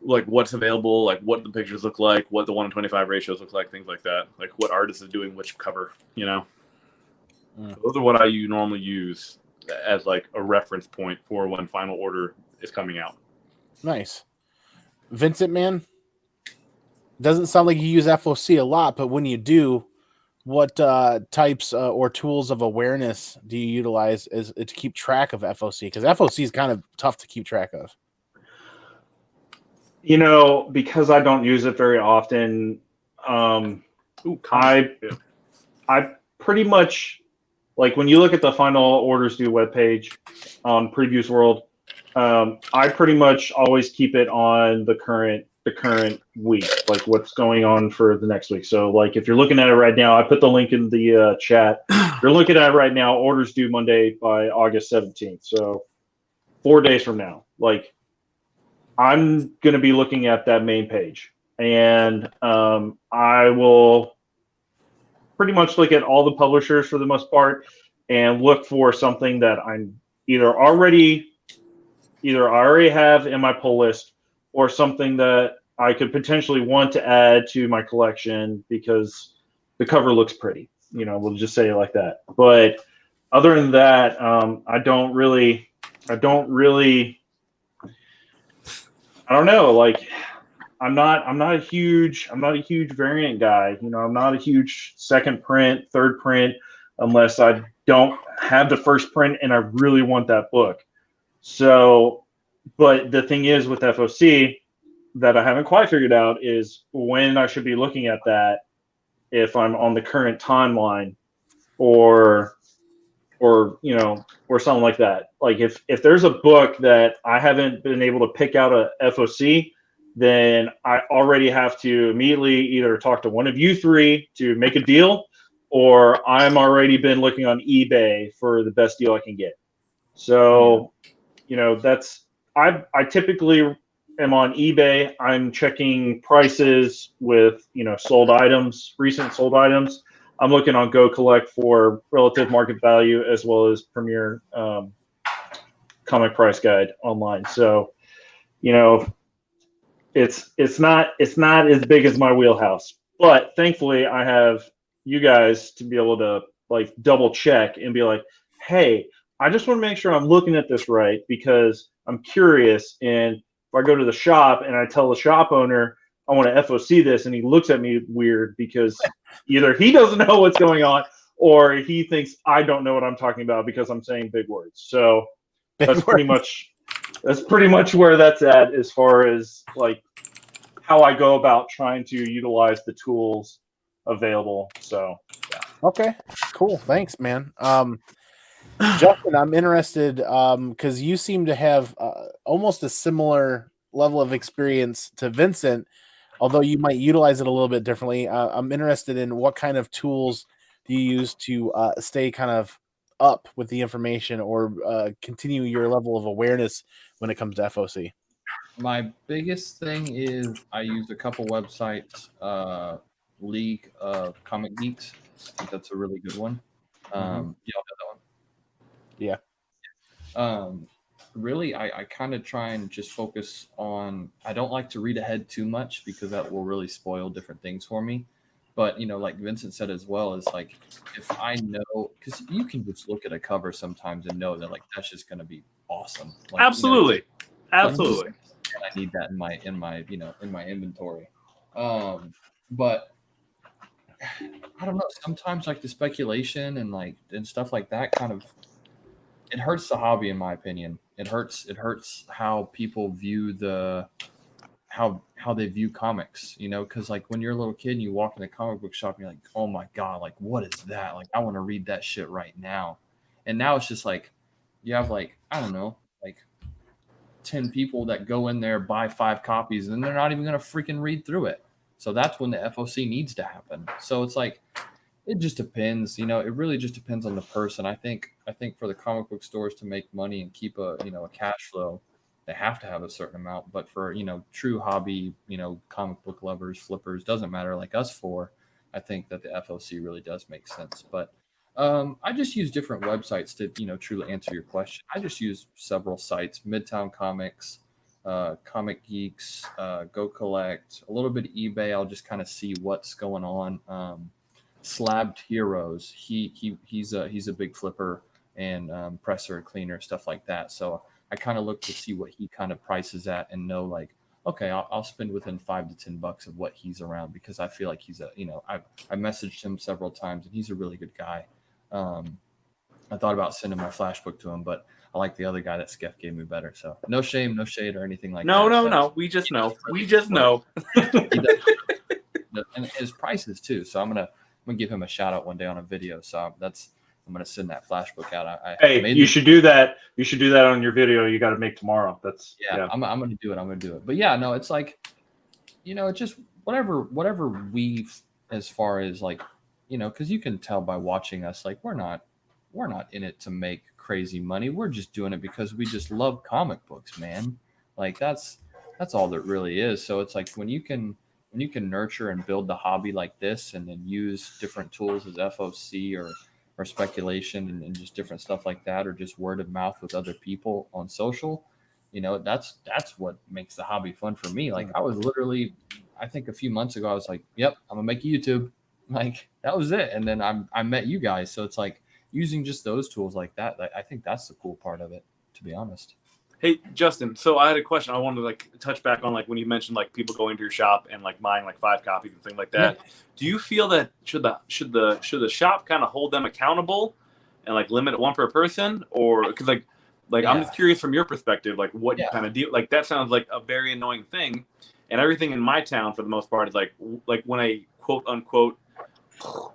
like what's available, like what the pictures look like, what the 1-to-25 ratios look like, things like that, like what artist is doing which cover, So those are what I normally use as like a reference point for when final order is coming out. Nice. Vincent, man, doesn't sound like you use FOC a lot, but when you do, what types or tools of awareness do you utilize to keep track of FOC? Because FOC is kind of tough to keep track of. Because I don't use it very often, I pretty much, like, when you look at the final orders due webpage on Previews World, I pretty much always keep it on the current week, like what's going on for the next week. So, like, if you're looking at it right now, I put the link in the chat. If you're looking at it right now, orders due Monday by August 17th. So 4 days from now, like, I'm going to be looking at that main page, and I will pretty much look at all the publishers for the most part and look for something that I'm either I already have in my pull list, or something that I could potentially want to add to my collection because the cover looks pretty. We'll just say it like that. But other than that, I don't know. Like, I'm not a huge variant guy. I'm not a huge second print, third print, unless I don't have the first print and I really want that book. So, but the thing is with FOC that I haven't quite figured out is when I should be looking at that, if I'm on the current timeline or something like that. Like, if there's a book that I haven't been able to pick out a FOC, then I already have to immediately either talk to one of you three to make a deal, or I'm already been looking on eBay for the best deal I can get. So, that's, I typically am on eBay. I'm checking prices with, sold items, recent sold items. I'm looking on Go Collect for relative market value, as well as Premier Comic Price Guide online. So, it's not as big as my wheelhouse, but thankfully I have you guys to be able to, like, double check and be like, hey, I just want to make sure I'm looking at this right, because I'm curious. And if I go to the shop and I tell the shop owner I want to FOC this, and he looks at me weird because either he doesn't know what's going on or he thinks I don't know what I'm talking about because I'm saying big words. So that's pretty much where that's at as far as, like, how I go about trying to utilize the tools available. So yeah. Okay, cool. Thanks, man. Justin, I'm interested because you seem to have almost a similar level of experience to Vincent, although you might utilize it a little bit differently. I'm interested in what kind of tools do you use to stay kind of up with the information or continue your level of awareness when it comes to FOC? My biggest thing is I use a couple websites, League of Comic Geeks. I think that's a really good one. Y'all know that one? Yeah. Really, I kind of try and just focus on, I don't like to read ahead too much because that will really spoil different things for me. But, like Vincent said as well, is like, if I know, because you can just look at a cover sometimes and know that, like, that's just going to be awesome. Like, Absolutely. Absolutely. I need that in my inventory. But I don't know. Sometimes, like, the speculation and stuff like that kind of, it hurts the hobby, in my opinion. It hurts how people view how they view comics, because, like, when you're a little kid and you walk in a comic book shop and you're like, oh my God, like, what is that? Like, I want to read that shit right now. And now it's just like, you have, like, I don't know, like 10 people that go in there, buy 5 copies, and they're not even going to freaking read through it. So that's when the FOC needs to happen. So it's like, it just depends, it really just depends on the person. I think for the comic book stores to make money and keep a cash flow, they have to have a certain amount. But for, true hobby, comic book lovers, flippers, doesn't matter, like us four, I think that the FOC really does make sense. But I just use different websites to, truly answer your question. I just use several sites: Midtown Comics, Comic Geeks, Go Collect, a little bit of eBay. I'll just kind of see what's going on. Slabbed Heroes, he's a big flipper and presser, cleaner, stuff like that. So I kind of look to see what he kind of prices at and know, like, okay, I'll spend within $5 to $10 of what he's around, because I feel like he's I messaged him several times and he's a really good guy. I thought about sending my flash book to him, but I like the other guy that Skeff gave me better. So no shame, no shade or anything like that. No. We just know. We just know. And his prices too. So I'm gonna give him a shout out one day on a video. So I'm gonna send that flash book out. Hey, you should do that. You should do that on your video you got to make tomorrow. I'm gonna do it. But yeah, no, it's like, it's just whatever we, as far as like, because you can tell by watching us, like we're not in it to make crazy money. We're just doing it because we just love comic books, man. Like that's all that really is. So it's like when you can nurture and build the hobby like this, and then use different tools as FOC or speculation and just different stuff like that, or just word of mouth with other people on social, that's what makes the hobby fun for me. Like I was literally, I think a few months ago, I was like, yep, I'm gonna make a YouTube. Like that was it. And then I met you guys. So it's like using just those tools like that. I think that's the cool part of it, to be honest. Hey, Justin, so I had a question. I wanted to like touch back on like when you mentioned like people going to your shop and like buying like 5 copies and things like that. Yeah. Do you feel that should the shop kind of hold them accountable and like limit it one per person, or because like yeah. I'm just curious from your perspective, like what you kind of do. Like that sounds like a very annoying thing, and everything in my town for the most part is like when a quote unquote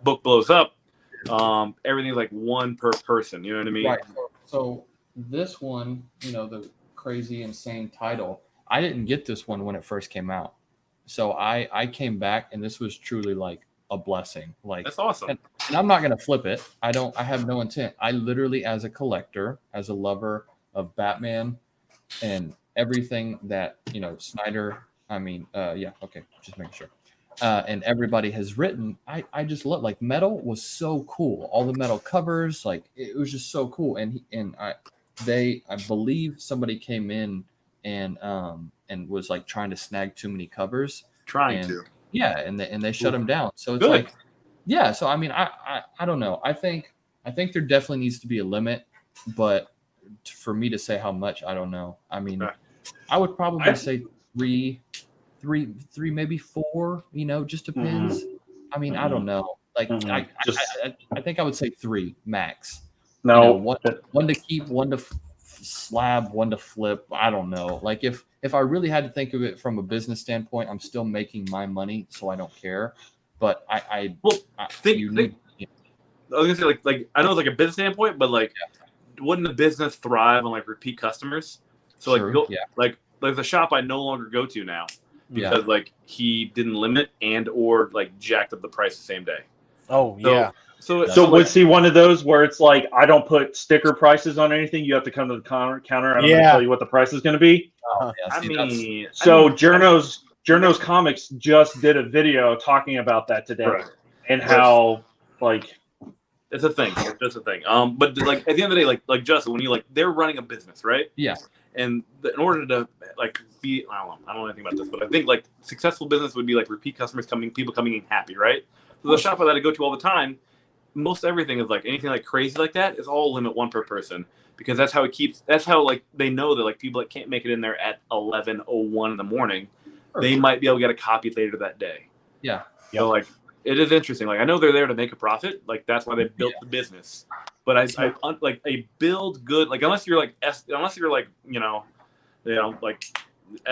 book blows up, everything's like 1 per person. You know what I mean? Right. So this one, the crazy insane title, I didn't get this one when it first came out. So I came back, and this was truly like a blessing. Like that's awesome. And I'm not going to flip it. I have no intent. I literally, as a collector, as a lover of Batman and everything that, Snyder, just making sure. And everybody has written, I just love, like, metal was so cool. All the metal covers, like it was just so cool. I believe somebody came in and was like trying to snag too many covers. Yeah, and they shut him down. So it's like, yeah. So I mean, I don't know. I think there definitely needs to be a limit, but for me to say how much, I don't know. I mean, I would probably say three, maybe 4. Just depends. Mm-hmm. I mean, I don't know. Like I think I would say 3 max. No, one to keep, one to slab, one to flip. I don't know. Like if I really had to think of it from a business standpoint, I'm still making my money, so I don't care. But I was gonna say like I know it's like a business standpoint, but like wouldn't the business thrive on like repeat customers? So like like the shop I no longer go to now because like he didn't limit and or like jacked up the price the same day. Oh yeah. So was he one of those where it's like, I don't put sticker prices on anything? You have to come to the counter and I'm going to tell you what the price is going to be? Journo's Comics just did a video talking about that today. Right. And how, like... It's a thing. It's a thing. But like at the end of the day, like Justin, when you like, they're running a business, right? Yeah. And in order to like be, I don't know anything about this, but I think like successful business would be like repeat customers people coming in happy, right? So the shop that I go to all the time, most everything is like anything like crazy like that is all limit 1 per person, because that's how like they know that like people that can't make it in there at 11:01 in the morning, they might be able to get a copy later that day. Yeah. So like it is interesting. Like I know they're there to make a profit. Like that's why they built the business. But I like a build good, like unless you're like like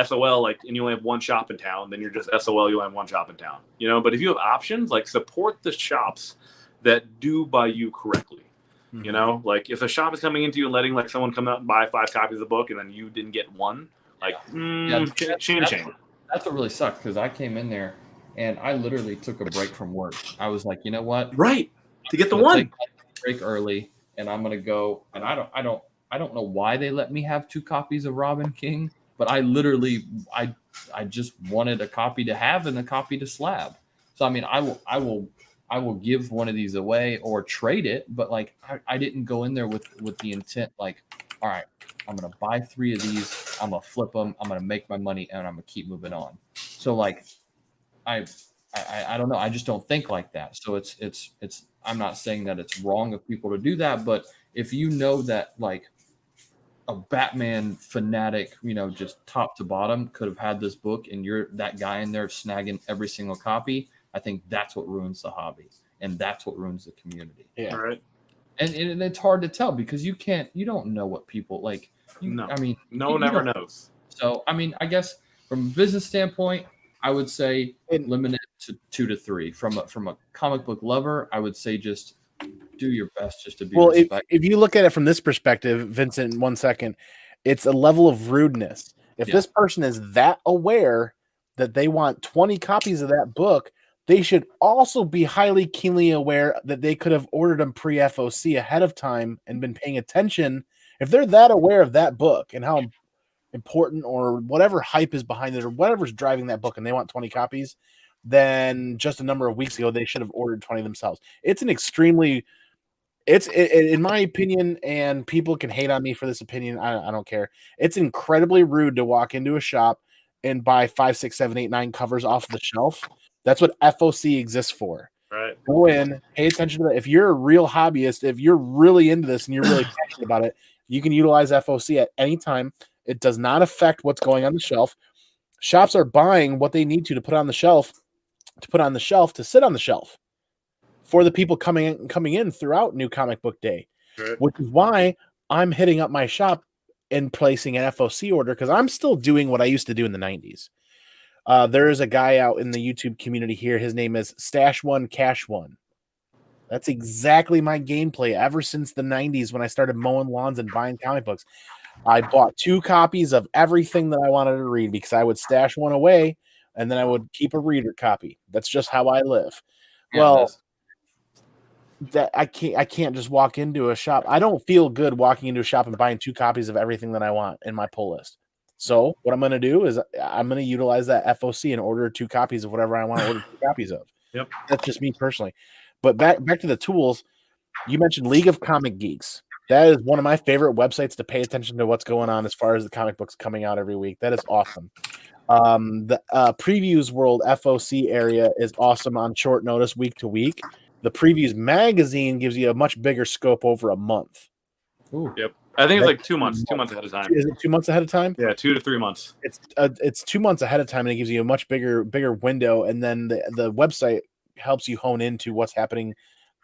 SOL, like, and you only have 1 shop in town, then you're just SOL, you only have 1 shop in town. But if you have options, like support the shops that do by you correctly. Mm-hmm. Like if a shop is coming into you and letting like someone come out and buy 5 copies of the book and then you didn't get 1, like shame. That's what really sucked, because I came in there and I literally took a break from work. I was like, you know what? Right. To get the 1. Take a break early, and I'm gonna go. And I don't know why they let me have 2 copies of Robin King, but I literally I just wanted a copy to have and a copy to slab. So I mean, I will give one of these away or trade it, but like I didn't go in there with the intent like, all right, I'm gonna buy 3 of these, I'm gonna flip them, I'm gonna make my money, and I'm gonna keep moving on. So like I don't know, I just don't think like that. So it's I'm not saying that it's wrong of people to do that, but if you know that like a Batman fanatic, just top to bottom, could have had this book, and you're that guy in there snagging every single copy. I think that's what ruins the hobby, and that's what ruins the community. Yeah. All right. And it's hard to tell because you don't know what people like. No. I mean, No one ever knows. So, I mean, I guess from a business standpoint, I would say limit it to 2 to 3. From a comic book lover, I would say just do your best just to be respectful. If you look at it from this perspective, Vincent, 1 second, it's a level of rudeness. If this person is that aware that they want 20 copies of that book, they should also be highly keenly aware that they could have ordered them pre-FOC ahead of time and been paying attention. If they're that aware of that book and how important or whatever hype is behind it or whatever's driving that book and they want 20 copies, then just a number of weeks ago, they should have ordered 20 themselves. It's in my opinion, and people can hate on me for this opinion. I don't care. It's incredibly rude to walk into a shop and buy 5, 6, 7, 8, 9 covers off the shelf. That's what FOC exists for. Right. Go in, pay attention to that. If you're a real hobbyist, if you're really into this and you're really passionate about it, you can utilize FOC at any time. It does not affect what's going on the shelf. Shops are buying what they need to put on the shelf, to sit on the shelf for the people coming in throughout New Comic Book Day, Right. which is why I'm hitting up my shop and placing an FOC order because I'm still doing what I used to do in the 90s. There is a guy out in the YouTube community here. His name is Stash One Cash One. That's exactly my gameplay ever since the 90s when I started mowing lawns and buying comic books. I bought 2 copies of everything that I wanted to read because I would stash one away and then I would keep a reader copy. That's just how I live. Yeah, That I can't just walk into a shop. I don't feel good walking into a shop and buying 2 copies of everything that I want in my pull list. So what I'm going to do is I'm going to utilize that FOC and order 2 copies of whatever I want to order 2 copies of. Yep. That's just me personally. But back to the tools. You mentioned League of Comic Geeks. That is one of my favorite websites to pay attention to what's going on as far as the comic books coming out every week. That is awesome. The Previews World FOC area is awesome on short notice, week to week. The Previews magazine gives you a much bigger scope over a month. Ooh. Yep. I think it's like 2 months. 2 months ahead of time. Is it 2 months ahead of time? Yeah, 2 to 3 months. It's 2 months ahead of time, and it gives you a much bigger window. And then the website helps you hone into what's happening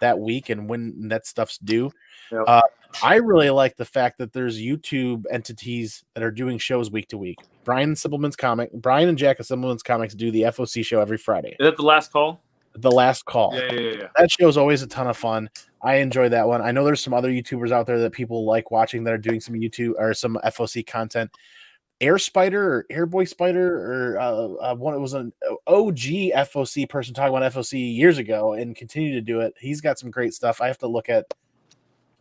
that week and when that stuff's due. Yep. I really like the fact that there's YouTube entities that are doing shows week to week. Brian and Jack of Simpleman's Comics do the FOC show every Friday. Is that the last call? The Last Call. Yeah. That show is always a ton of fun. I enjoy that one. I know there's some other YouTubers out there that people like watching that are doing some YouTube or some FOC content. Air Spider or Airboy Spider or one. It was an OG FOC person talking about FOC years ago and continue to do it. He's got some great stuff. I have to look at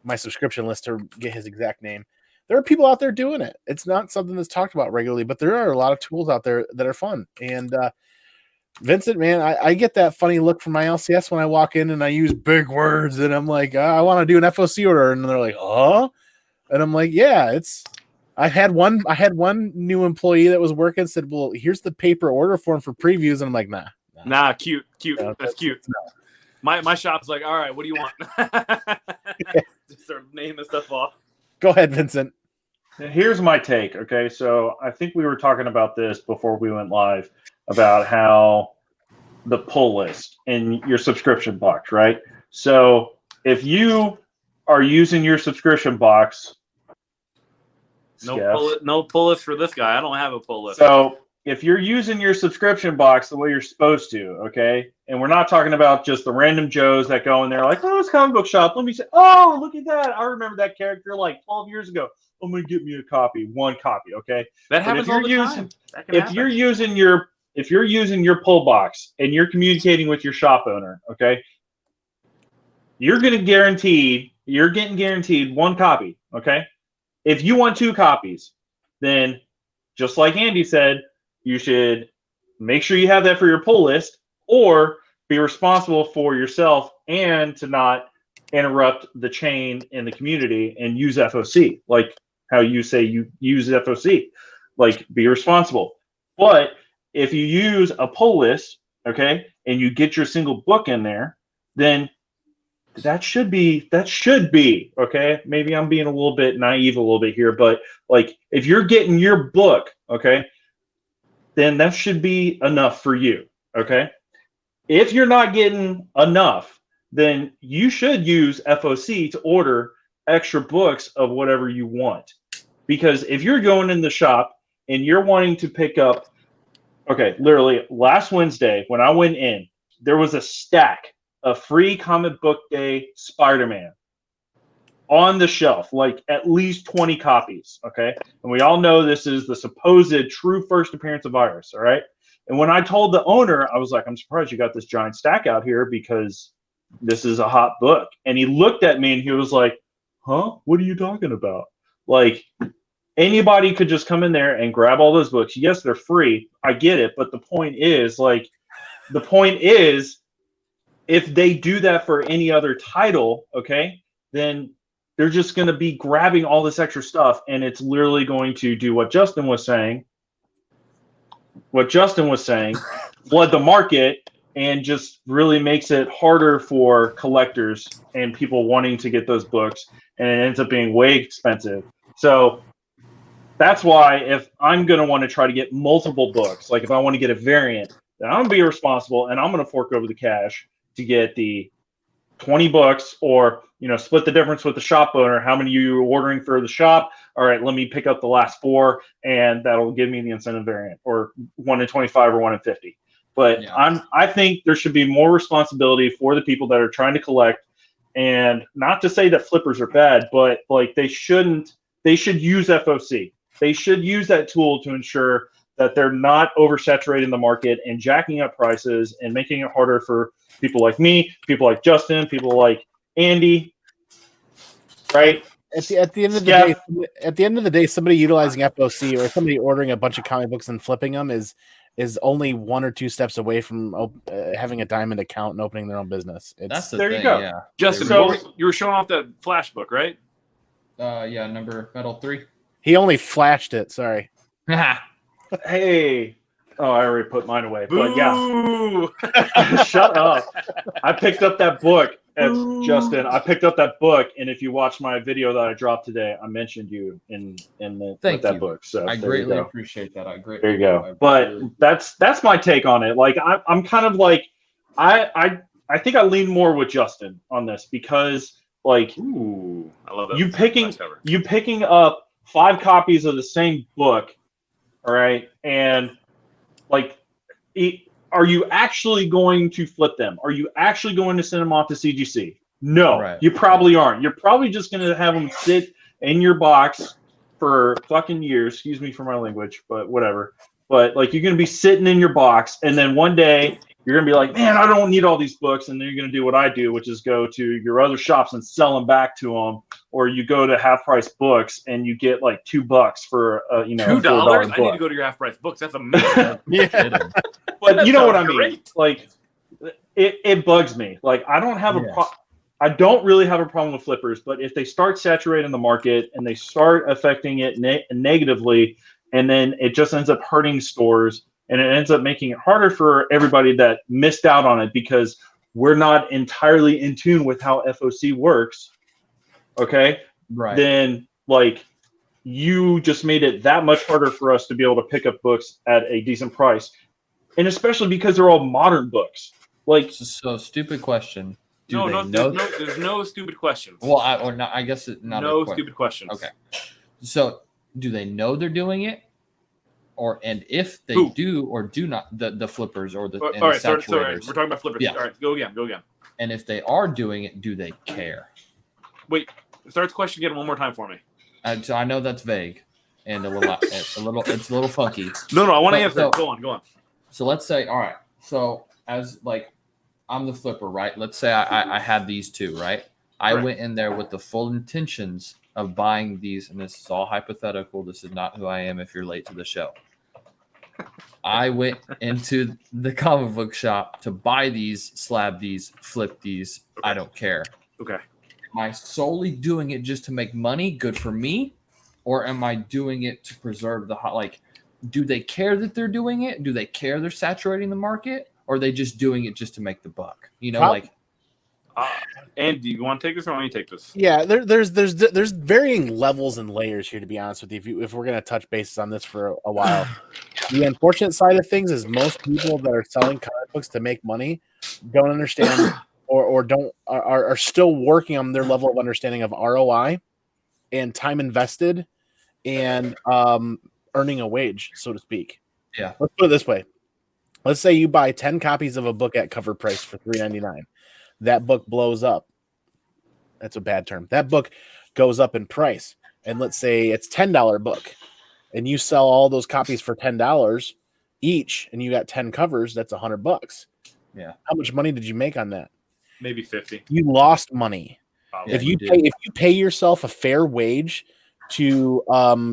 my subscription list to get his exact name. There are people out there doing it. It's not something that's talked about regularly, but there are a lot of tools out there that are fun. And Vincent, man, I get that funny look from my LCS when I walk in and I use big words and I'm like, I want to do an FOC order, and they're like, oh, and I'm like, yeah, I had one new employee that was working said, well, here's the paper order form for previews, and I'm like, nah, Cute. No, That's cute. no. My shop's like, all right, what do you want? Just start naming stuff off. Go ahead, Vincent. Here's my take. Okay, so I think we were talking about this before we went live about how the pull list in your subscription box, right? So if you are using your subscription box, No pull list for this guy. I don't have a pull list. So if you're using your subscription box the way you're supposed to, okay, and we're not talking about just the random Joes that go in there like, oh, it's comic book shop. Let me say, oh, look at that. I remember that character like 12 years ago. I'm going to get me a copy, 1 copy, okay? That happens all the time. If you're using your pull box and you're communicating with your shop owner, okay, you're getting guaranteed 1 copy, okay? If you want 2 copies, then just like Andy said, you should make sure you have that for your pull list, or be responsible for yourself and to not interrupt the chain in the community and use FOC, like how you say you use FOC, like be responsible. But if you use a pull list, okay, and you get your single book in there, then that should be okay. Maybe I'm being a little bit naive a little bit here, but like if you're getting your book, okay, then that should be enough for you. Okay. If you're not getting enough, then you should use FOC to order extra books of whatever you want. Because if you're going in the shop and you're wanting to pick up, okay, literally last Wednesday when I went in, there was a stack of free comic book day Spider-Man on the shelf, like at least 20 copies, okay? And we all know this is the supposed true first appearance of Virus, all right? And when I told the owner, I was like, I'm surprised you got this giant stack out here because this is a hot book. And he looked at me and he was like, huh? What are you talking about? Like, anybody could just come in there and grab all those books. Yes, they're free. I get it. But the point is, if they do that for any other title, okay, then they're just going to be grabbing all this extra stuff, and it's literally going to do what Justin was saying, flood the market, and just really makes it harder for collectors and people wanting to get those books, and it ends up being way expensive. So that's why if I'm going to want to try to get multiple books, like if I want to get a variant, then I'm going to be responsible, and I'm going to fork over the cash to get the 20 books, or split the difference with the shop owner. How many you ordering for the shop? All right, let me pick up the last 4, and that'll give me the incentive variant, or 1 in 25 or 1 in 50. But yeah. I think there should be more responsibility for the people that are trying to collect, and not to say that flippers are bad, but like they should use FOC. They should use that tool to ensure that they're not oversaturating the market and jacking up prices and making it harder for people like me, people like Justin, people like Andy, right? At the end of the day, somebody utilizing FOC or somebody ordering a bunch of comic books and flipping them is only 1 or 2 steps away from having a diamond account and opening their own business. That's the there thing, you go. Yeah. Justin, you were showing off that Flash book, right? Yeah, Metal 3. He only flashed it. Sorry. Hey. Oh, I already put mine away. But Boo! yeah. Shut up. I picked up that book. Justin, I picked up that book, and if you watch my video that I dropped today, I mentioned you in that book. So I greatly appreciate that. There you go. But that's my take on it. Like I'm kind of like I think I lean more with Justin on this because like Ooh, I love that. You picking up 5 copies of the same book, all right, and like, are you actually going to flip them? Are you actually going to send them off to CGC? No, You probably aren't. You're probably just going to have them sit in your box for fucking years. Excuse me for my language, but whatever. But like, you're going to be sitting in your box, and then one day you're going to be like, man, I don't need all these books. And then you're going to do what I do, which is go to your other shops and sell them back to them. Or you go to Half Price Books and you get like $2 for $2. $4 I need to go to your Half Price Books. That's amazing. Yeah. But you know what I mean? Great. Like it bugs me. Like I don't have I don't really have a problem with flippers, but if they start saturating the market and they start affecting it negatively, and then it just ends up hurting stores, and it ends up making it harder for everybody that missed out on it because we're not entirely in tune with how FOC works. Okay. Right. Then like you just made it that much harder for us to be able to pick up books at a decent price. And especially because they're all modern books. Like so stupid question. There's no stupid questions. Well, I guess it's not no stupid questions. Okay. So do they know they're doing it? And if they do or do not, the flippers or the all right, sorry, we're talking about flippers. Yeah. All right, go again. And if they are doing it, do they care? Wait, start the question again one more time for me. I know that's vague and it's a little funky. No, I want to answer. Go on. So let's say, all right. So as like, I'm the flipper, right? Let's say I had these 2, right? I went in there with the full intentions of buying these, and this is all hypothetical. This is not who I am if you're late to the show. I went into the comic book shop to buy these, slab these, flip these. Okay. I don't care. Okay. Am I solely doing it just to make money? Good for me. Or am I doing it to preserve do they care that they're doing it? Do they care they're saturating the market? Or are they just doing it just to make the buck? Andy, you want to take this or want me to take this? Yeah, there's varying levels and layers here, to be honest with you. If we're going to touch bases on this for a while, the unfortunate side of things is most people that are selling comic books to make money don't understand or don't are still working on their level of understanding of ROI and time invested and earning a wage, so to speak. Yeah. Let's put it this way. Let's say you buy 10 copies of a book at cover price for $3.99. That book blows up. That's a bad term. That book goes up in price. And let's say it's $10 book. And you sell all those copies for $10 each, and you got 10 covers, that's $100. Yeah. How much money did you make on that? Maybe 50. You lost money. Probably. If you pay yourself a fair wage to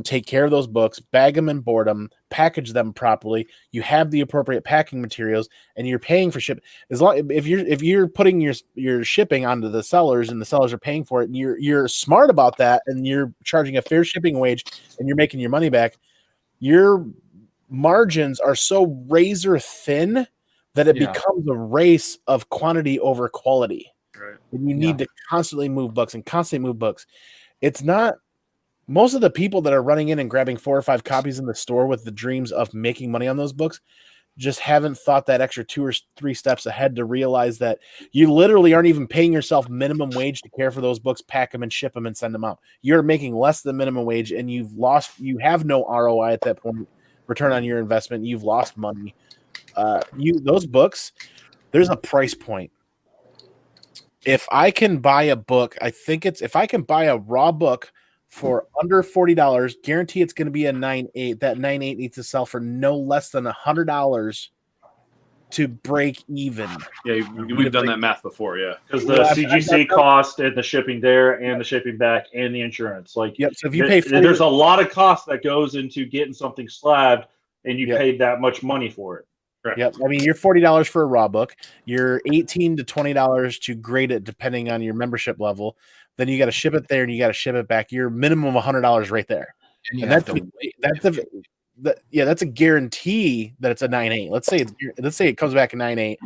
take care of those books, bag them and board them, package them properly, you have the appropriate packing materials, and you're paying for ship. If you're putting your shipping onto the sellers and the sellers are paying for it, and you're smart about that, and you're charging a fair shipping wage, and you're making your money back, your margins are so razor thin that it becomes a race of quantity over quality. Right. And you need to constantly move books. It's not. Most of the people that are running in and grabbing 4 or 5 copies in the store with the dreams of making money on those books just haven't thought that extra 2 or 3 steps ahead to realize that you literally aren't even paying yourself minimum wage to care for those books, pack them and ship them and send them out. You're making less than minimum wage, and you have no ROI at that point, return on your investment. You've lost money. Those books, there's a price point. If I can buy a book, if I can buy a raw book for under $40, guarantee it's going to be a 9.8. That 9.8 needs to sell for no less than $100 to break even. Yeah, we've done that math before. Yeah, because the CGC cost and the shipping there and the shipping back and the insurance. So if you pay, there's a lot of cost that goes into getting something slabbed, and you paid that much money for it. Correct. Yep. I mean, you're $40 for a raw book. You're $18 to $20 to grade it, depending on your membership level. Then you got to ship it there, and you got to ship it back. You're minimum $100 right there. And that's a guarantee that it's a 9.8. Let's say it comes back a 9.8,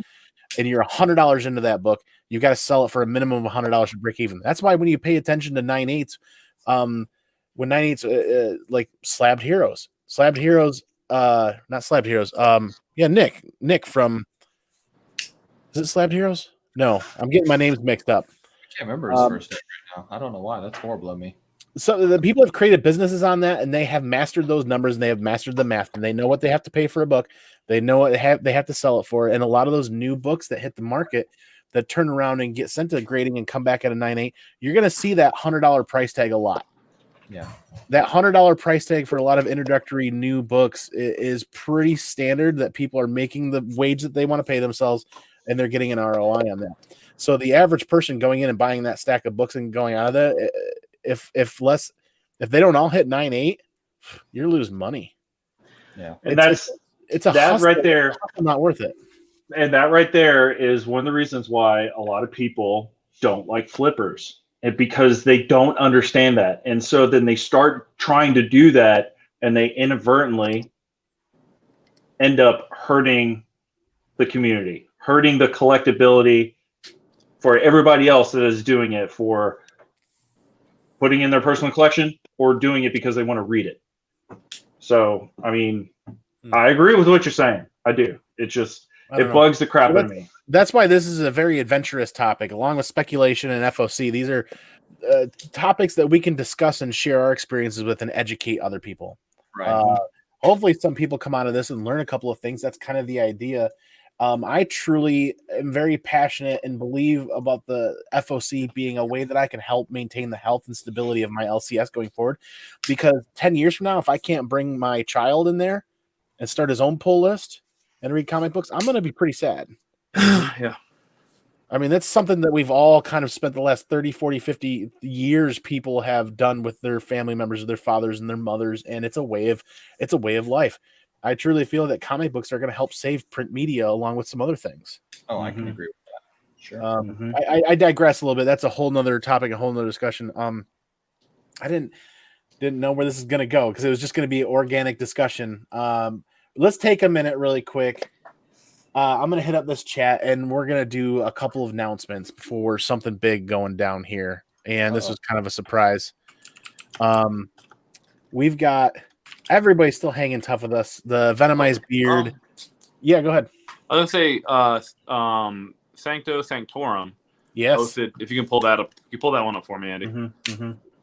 and you're $100 into that book. You got to sell it for a minimum of $100 to break even. That's why when you pay attention to 9.8s, when 9.8s like Slabbed Heroes, not Slabbed Heroes. Nick from, is it Slabbed Heroes? No, I'm getting my names mixed up. I can't remember his first name right now. I don't know why. That's horrible of me. So the people have created businesses on that, and they have mastered those numbers, and they have mastered the math, and they know what they have to pay for a book. They know what they have to sell it for. And a lot of those new books that hit the market that turn around and get sent to grading and come back at a 9.8, you're going to see that $100 price tag a lot. Yeah. That $100 price tag for a lot of introductory new books is pretty standard, that people are making the wage that they want to pay themselves, and they're getting an ROI on that. So the average person going in and buying that stack of books and going out of that, if they don't all hit 9.8, you're losing money. Yeah. And it's a that hustle, right there, not worth it. And that right there is one of the reasons why a lot of people don't like flippers, and because they don't understand that. And so then they start trying to do that, and they inadvertently end up hurting the community, hurting the collectability for everybody else that is doing it, for putting in their personal collection or doing it because they want to read it. So, I mean, I agree with what you're saying. I do. It bugs the crap out of me. That's why this is a very adventurous topic, along with speculation and FOC. These are topics that we can discuss and share our experiences with and educate other people. Right. Hopefully some people come out of this and learn a couple of things. That's kind of the idea. I truly am very passionate and believe about the FOC being a way that I can help maintain the health and stability of my LCS going forward. Because 10 years from now, if I can't bring my child in there and start his own pull list and read comic books, I'm going to be pretty sad. Yeah. I mean, that's something that we've all kind of spent the last 30, 40, 50 years people have done with their family members, their fathers and their mothers. And it's a way of life. I truly feel that comic books are going to help save print media along with some other things. Oh, I can agree with that. Sure. I digress a little bit. That's a whole nother topic, a whole nother discussion. I didn't know where this is going to go, because it was just going to be organic discussion. Let's take a minute really quick. I'm gonna hit up this chat, and we're gonna do a couple of announcements for something big going down here. And this was kind of a surprise. We've got everybody still hanging tough with us. The Venomized Beard. Yeah, go ahead. I was gonna say, Sancto Sanctorum. Yes. Posted. If you can pull that up, you pull that one up for me, Andy.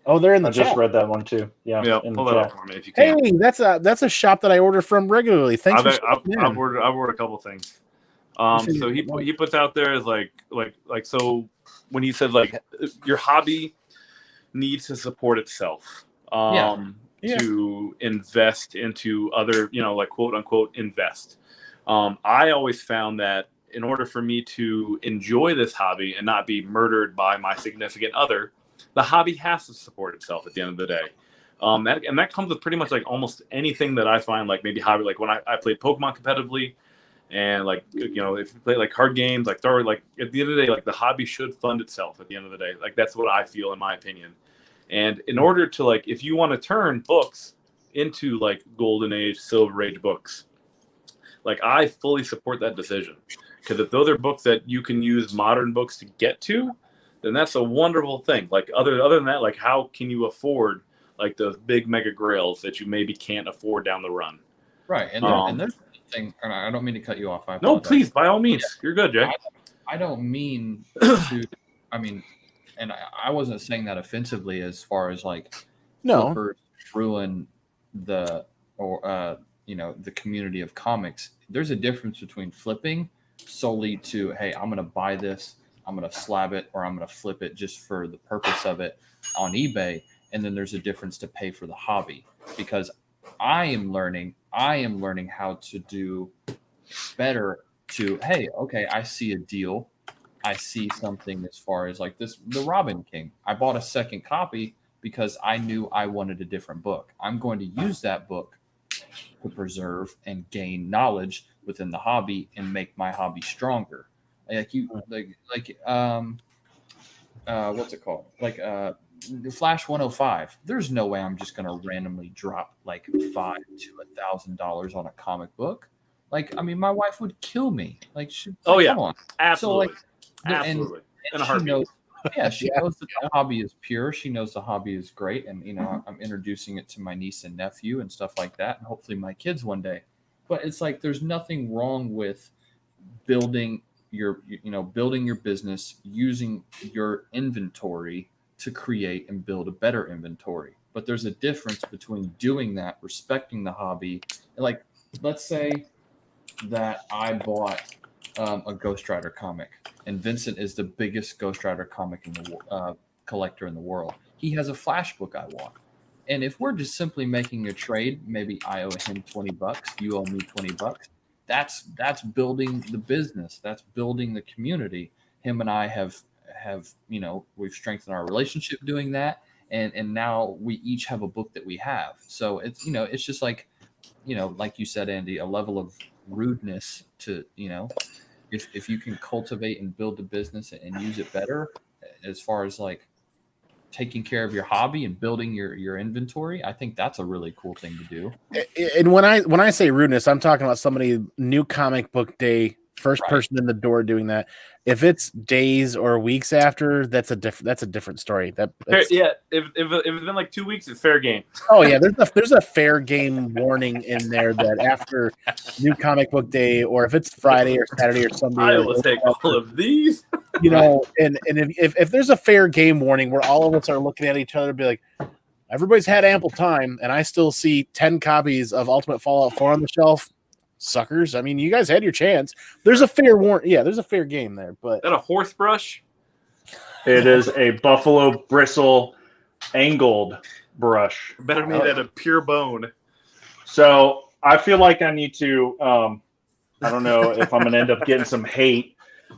Oh, they're in the I chat. just read that one too. Yeah, pull that up for me if you can. Hey, that's a shop that I order from regularly. Thanks for I've ordered a couple things. So he puts out there is like so when he said like your hobby needs to support itself. To invest into other, like quote unquote invest. I always found that in order for me to enjoy this hobby and not be murdered by my significant other, the hobby has to support itself at the end of the day. That comes with pretty much like almost anything that I find, like maybe hobby, like when I played Pokemon competitively, and like, if you play like card games, like at the end of the day, like the hobby should fund itself at the end of the day. Like that's what I feel, in my opinion. And in order to like, if you want to turn books into like golden age, silver age books, like I fully support that decision, because if those are books that you can use modern books to get to, then that's a wonderful thing. Like other than that, like how can you afford like those big mega grails that you maybe can't afford down the run? Right. And there's the thing, and I don't mean to cut you off. No, please, by all means. You're good, Jay. I don't mean to, and I wasn't saying that offensively as far as like flippers ruin the community of comics. There's a difference between flipping solely to, hey, I'm going to buy this, I'm going to slab it, or I'm going to flip it just for the purpose of it on eBay. And then there's a difference to pay for the hobby, because I am learning how to do better to, hey, okay, I see a deal. I see something as far as like this, the Robin King. I bought a second copy because I knew I wanted a different book. I'm going to use that book to preserve and gain knowledge within the hobby and make my hobby stronger. What's it called? Like the Flash 105. There's no way I'm just going to randomly drop like $500 to $1,000 on a comic book. Like, I mean, my wife would kill me. Like, come on. Absolutely. So, like, absolutely. And she knows, she knows that the hobby is pure. She knows the hobby is great. And, I'm introducing it to my niece and nephew and stuff like that. And hopefully my kids one day. But it's like, there's nothing wrong with building your business, using your inventory to create and build a better inventory. But there's a difference between doing that, respecting the hobby. Like, let's say that I bought a Ghost Rider comic, and Vincent is the biggest Ghost Rider comic collector in the world. He has a Flash book I want. And if we're just simply making a trade, maybe I owe him $20, you owe me $20. That's building the business. That's building the community. Him and I have we've strengthened our relationship doing that. And now we each have a book that we have. So it's, it's just like, like you said, Andy, a level of rudeness to, if you can cultivate and build the business and use it better, as far as like taking care of your hobby and building your inventory, I think that's a really cool thing to do. And when I say rudeness, I'm talking about somebody new comic book day, first person in the door doing that. If it's days or weeks after, that's a different story. If it's been like 2 weeks, it's fair game. Oh yeah, there's a fair game warning in there that after new comic book day, or if it's Friday or Saturday or Sunday, I will take all of these. And if there's a fair game warning where all of us are looking at each other and be like, everybody's had ample time, and I still see 10 copies of Ultimate Fallout 4 on the shelf. Suckers. I mean, you guys had your chance. There's a fair warning. Yeah, there's a fair game there. But is that a horse brush? It is a buffalo bristle angled brush. Better made out of pure bone. So I feel like I need to, I don't know if I'm going to end up getting some hate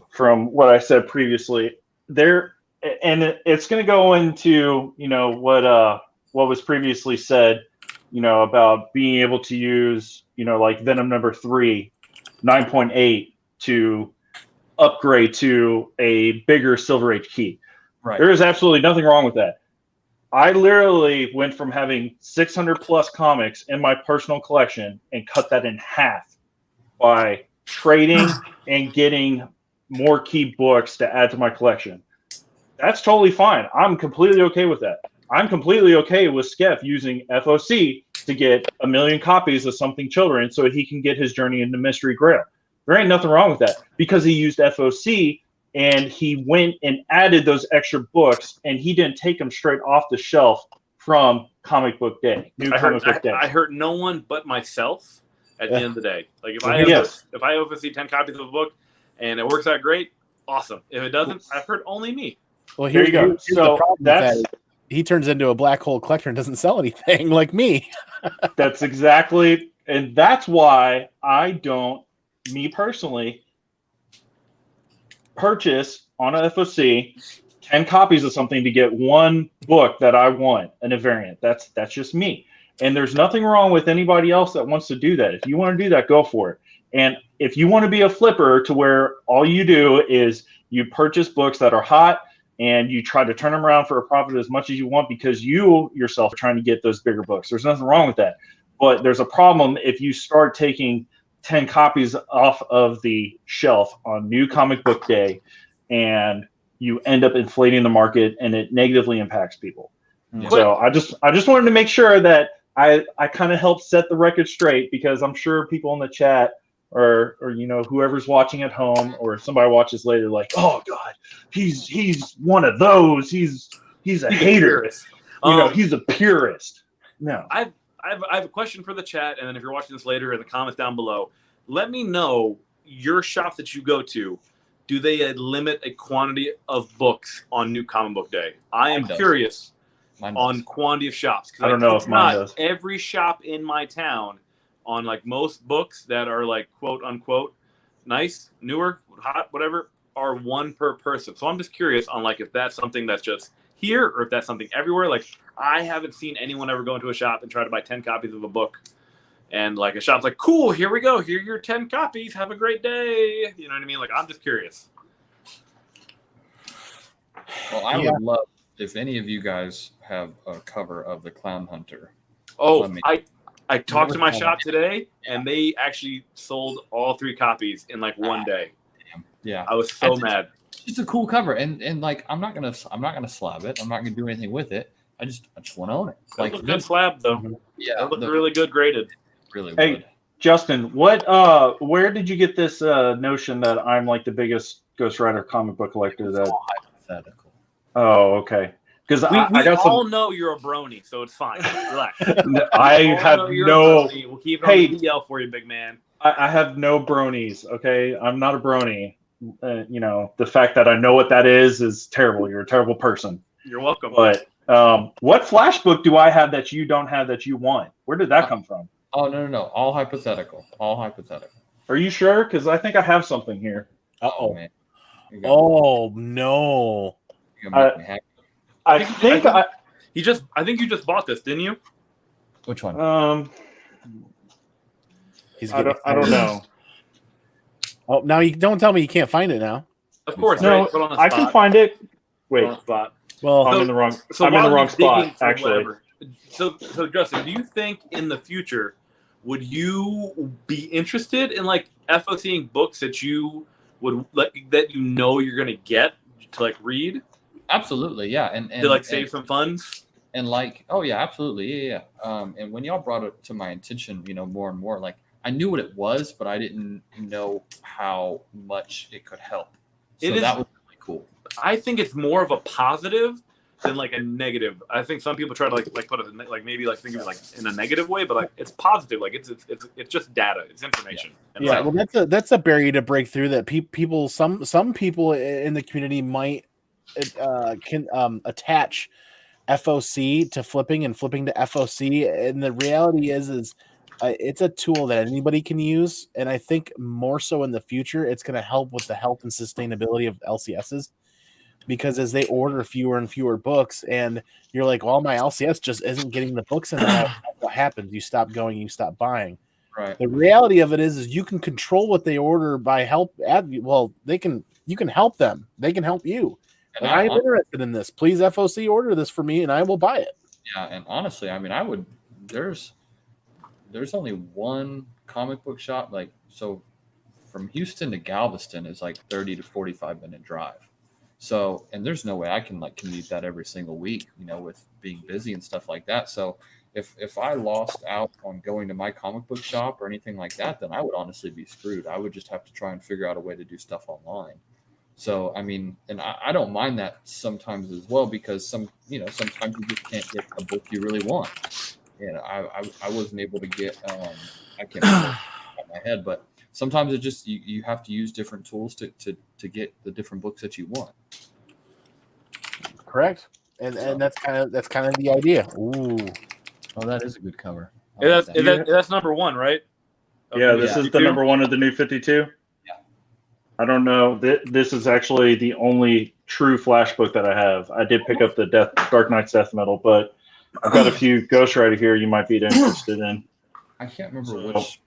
from what I said previously there. And it's going to go into, what was previously said, about being able to use, like Venom number 3, 9.8 to upgrade to a bigger Silver Age key. Right. There is absolutely nothing wrong with that. I literally went from having 600 plus comics in my personal collection and cut that in half by trading and getting more key books to add to my collection. That's totally fine. I'm completely okay with that. I'm completely okay with Skeff using FOC to get 1 million copies of Something Children so he can get his journey into Mystery Grail. There ain't nothing wrong with that because he used FOC and he went and added those extra books and he didn't take them straight off the shelf from Comic Book Day, Comic Book Day. I hurt no one but myself at the end of the day. Like if I FOC 10 copies of a book and it works out great, awesome. If it doesn't, I've hurt only me. Well, here you go. Here's So the problem with that. He turns into a black hole collector and doesn't sell anything like me. That's exactly, and that's why I don't, me personally, purchase on a FOC 10 copies of something to get one book that I want in a variant. That's just me. And there's nothing wrong with anybody else that wants to do that. If you want to do that, go for it. And if you want to be a flipper to where all you do is you purchase books that are hot and you try to turn them around for a profit as much as you want because you yourself are trying to get those bigger books. There's nothing wrong with that. But there's a problem if you start taking 10 copies off of the shelf on New Comic Book Day and you end up inflating the market and it negatively impacts people. Yeah. So I just wanted to make sure that I kind of helped set the record straight because I'm sure people in the chat or whoever's watching at home or if somebody watches later like, oh God, he's one of those. He's a hater. He's a purist. No. I have a question for the chat, and then if you're watching this later in the comments down below, let me know your shop that you go to. Do they limit a quantity of books on New Comic Book Day? I am curious on quantity of shops. I don't know if mine does. Every shop in my town on like most books that are like quote unquote nice, newer, hot, whatever, are one per person. So I'm just curious on like if that's something that's just here or if that's something everywhere. Like I haven't seen anyone ever go into a shop and try to buy 10 copies of a book. And like a shop's like, cool, here we go. Here are your 10 copies. Have a great day. You know what I mean? Like I'm just curious. Well, I would love if any of you guys have a cover of the Clown Hunter. Oh, I talked to my shop today, and they actually sold all 3 copies in like one day. Damn. Yeah, I was so mad. It's just a cool cover, and like I'm not gonna slab it. I'm not gonna do anything with it. I just want to own it. Like a good slab though. Yeah, it looked really good graded. Really. Hey, would. Justin, where did you get this notion that I'm like the biggest Ghost Rider comic book collector? That hypothetical. Oh, okay. Because we all know you're a brony, so it's fine. Relax. I have no. We'll keep it on the DL for you, big man. I have no bronies. Okay, I'm not a brony. The fact that I know what that is terrible. You're a terrible person. You're welcome. But what Flash book do I have that you don't have that you want? Where did that come from? Oh no! All hypothetical. All hypothetical. Are you sure? Because I think I have something here. Oh man. Oh no! I think you just bought this, didn't you? Which one? I don't know. Oh, now you don't tell me you can't find it now. Of course, no. Right? Put on the I spot. can find it. Wait. Put on the spot. Well, I'm in the wrong. I'm in the wrong spot. Actually. So Justin, do you think in the future would you be interested in like FOCing books that you would that you're gonna get to like read? Absolutely, yeah, and to like save some funds. And like, oh yeah, absolutely, yeah. And when y'all brought it to my attention, more and more, like I knew what it was, but I didn't know how much it could help. So that was really cool. I think it's more of a positive than like a negative. I think some people try to like put it like maybe like think of it like in a negative way, but like it's positive. Like it's just data. It's information. Yeah. Well, that's a barrier to break through that people some people in the community might can attach FOC to flipping and flipping to FOC, and the reality is it's a tool that anybody can use, and I think more so in the future it's going to help with the health and sustainability of LCSs, because as they order fewer and fewer books and you're like, well, my LCS just isn't getting the books in there, what happens? You stop going, you stop buying. Right. The reality of it is you can control what they order by you can help them. They can help you. And I'm interested in this. Please FOC order this for me and I will buy it. Yeah, and honestly, I mean, I would. There's only one comic book shop, like, so from Houston to Galveston is like 30 to 45-minute drive. So, and there's no way I can like commute that every single week, you know, with being busy and stuff like that. So if I lost out on going to my comic book shop or anything like that, then I would honestly be screwed. I would just have to try and figure out a way to do stuff online. So, I mean, and I don't mind that sometimes as well, because sometimes you just can't get a book you really want. You know, I wasn't able to get, I can't remember off my head, but sometimes it just, you have to use different tools to get the different books that you want. Correct. And that's kind of the idea. Ooh. Oh, that is a good cover. Yeah, that's number one, right? Yeah, this is the number one of the new 52. Yeah. I don't know. This is actually the only true Flash book that I have. I did pick up the Dark Knight's Death Metal, but I've got a few Ghost Rider here you might be interested in. I can't remember which.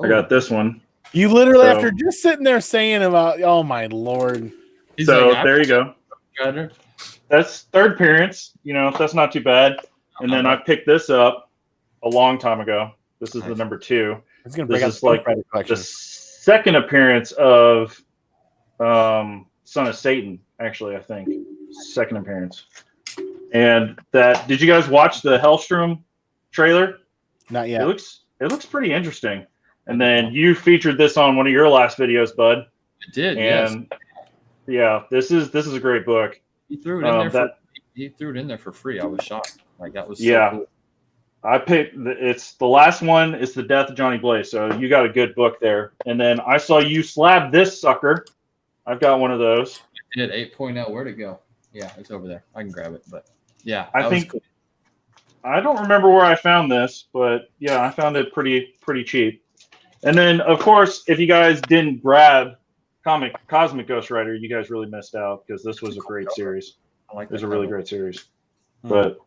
I got this one. You literally, after just sitting there saying about, oh my lord. So there you go. Rider. That's third appearance. You know, that's not too bad. And then I picked this up a long time ago. This is the number 2. This is like the second appearance of Son of Satan, actually, I think. Second appearance. And did you guys watch the Hellstrom trailer? Not yet. It looks pretty interesting. And then you featured this on one of your last videos, bud. I did, and yeah, this is a great book. He threw it in there he threw it in there for free. I was shocked. Like that was so cool. I picked it's the last one is The Death of Johnny Blaze. So you got a good book there. And then I saw you slab this sucker. I've got one of those. I did 8.0. Where'd it go? Yeah, it's over there. I can grab it. But yeah, I think cool. I don't remember where I found this, but yeah, I found it pretty cheap. And then of course, if you guys didn't grab Cosmic Ghost Rider, you guys really missed out because this was a great series. It was a really great series. But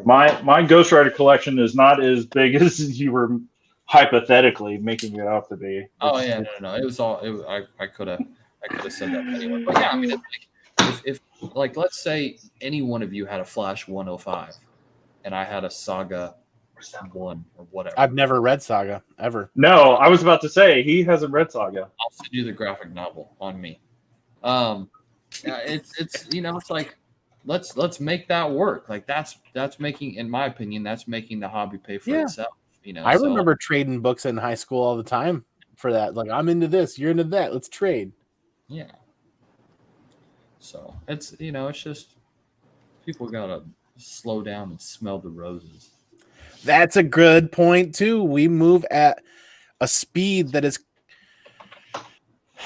my Ghost Rider collection is not as big as you were hypothetically making it out to be. Oh yeah, no. It was all. I could have said that anyway. But yeah, I mean, if let's say any one of you had a Flash 105, and I had a Saga 1 or whatever. I've never read Saga ever. No, I was about to say he hasn't read Saga. I'll send you the graphic novel on me. It's it's like let's make that work. Like that's making, in my opinion, that's making the hobby pay for itself. You know, I remember trading books in high school all the time for that. Like, I'm into this, you're into that, let's trade. Yeah. So it's it's just people gotta slow down and smell the roses. That's a good point too. We move at a speed that is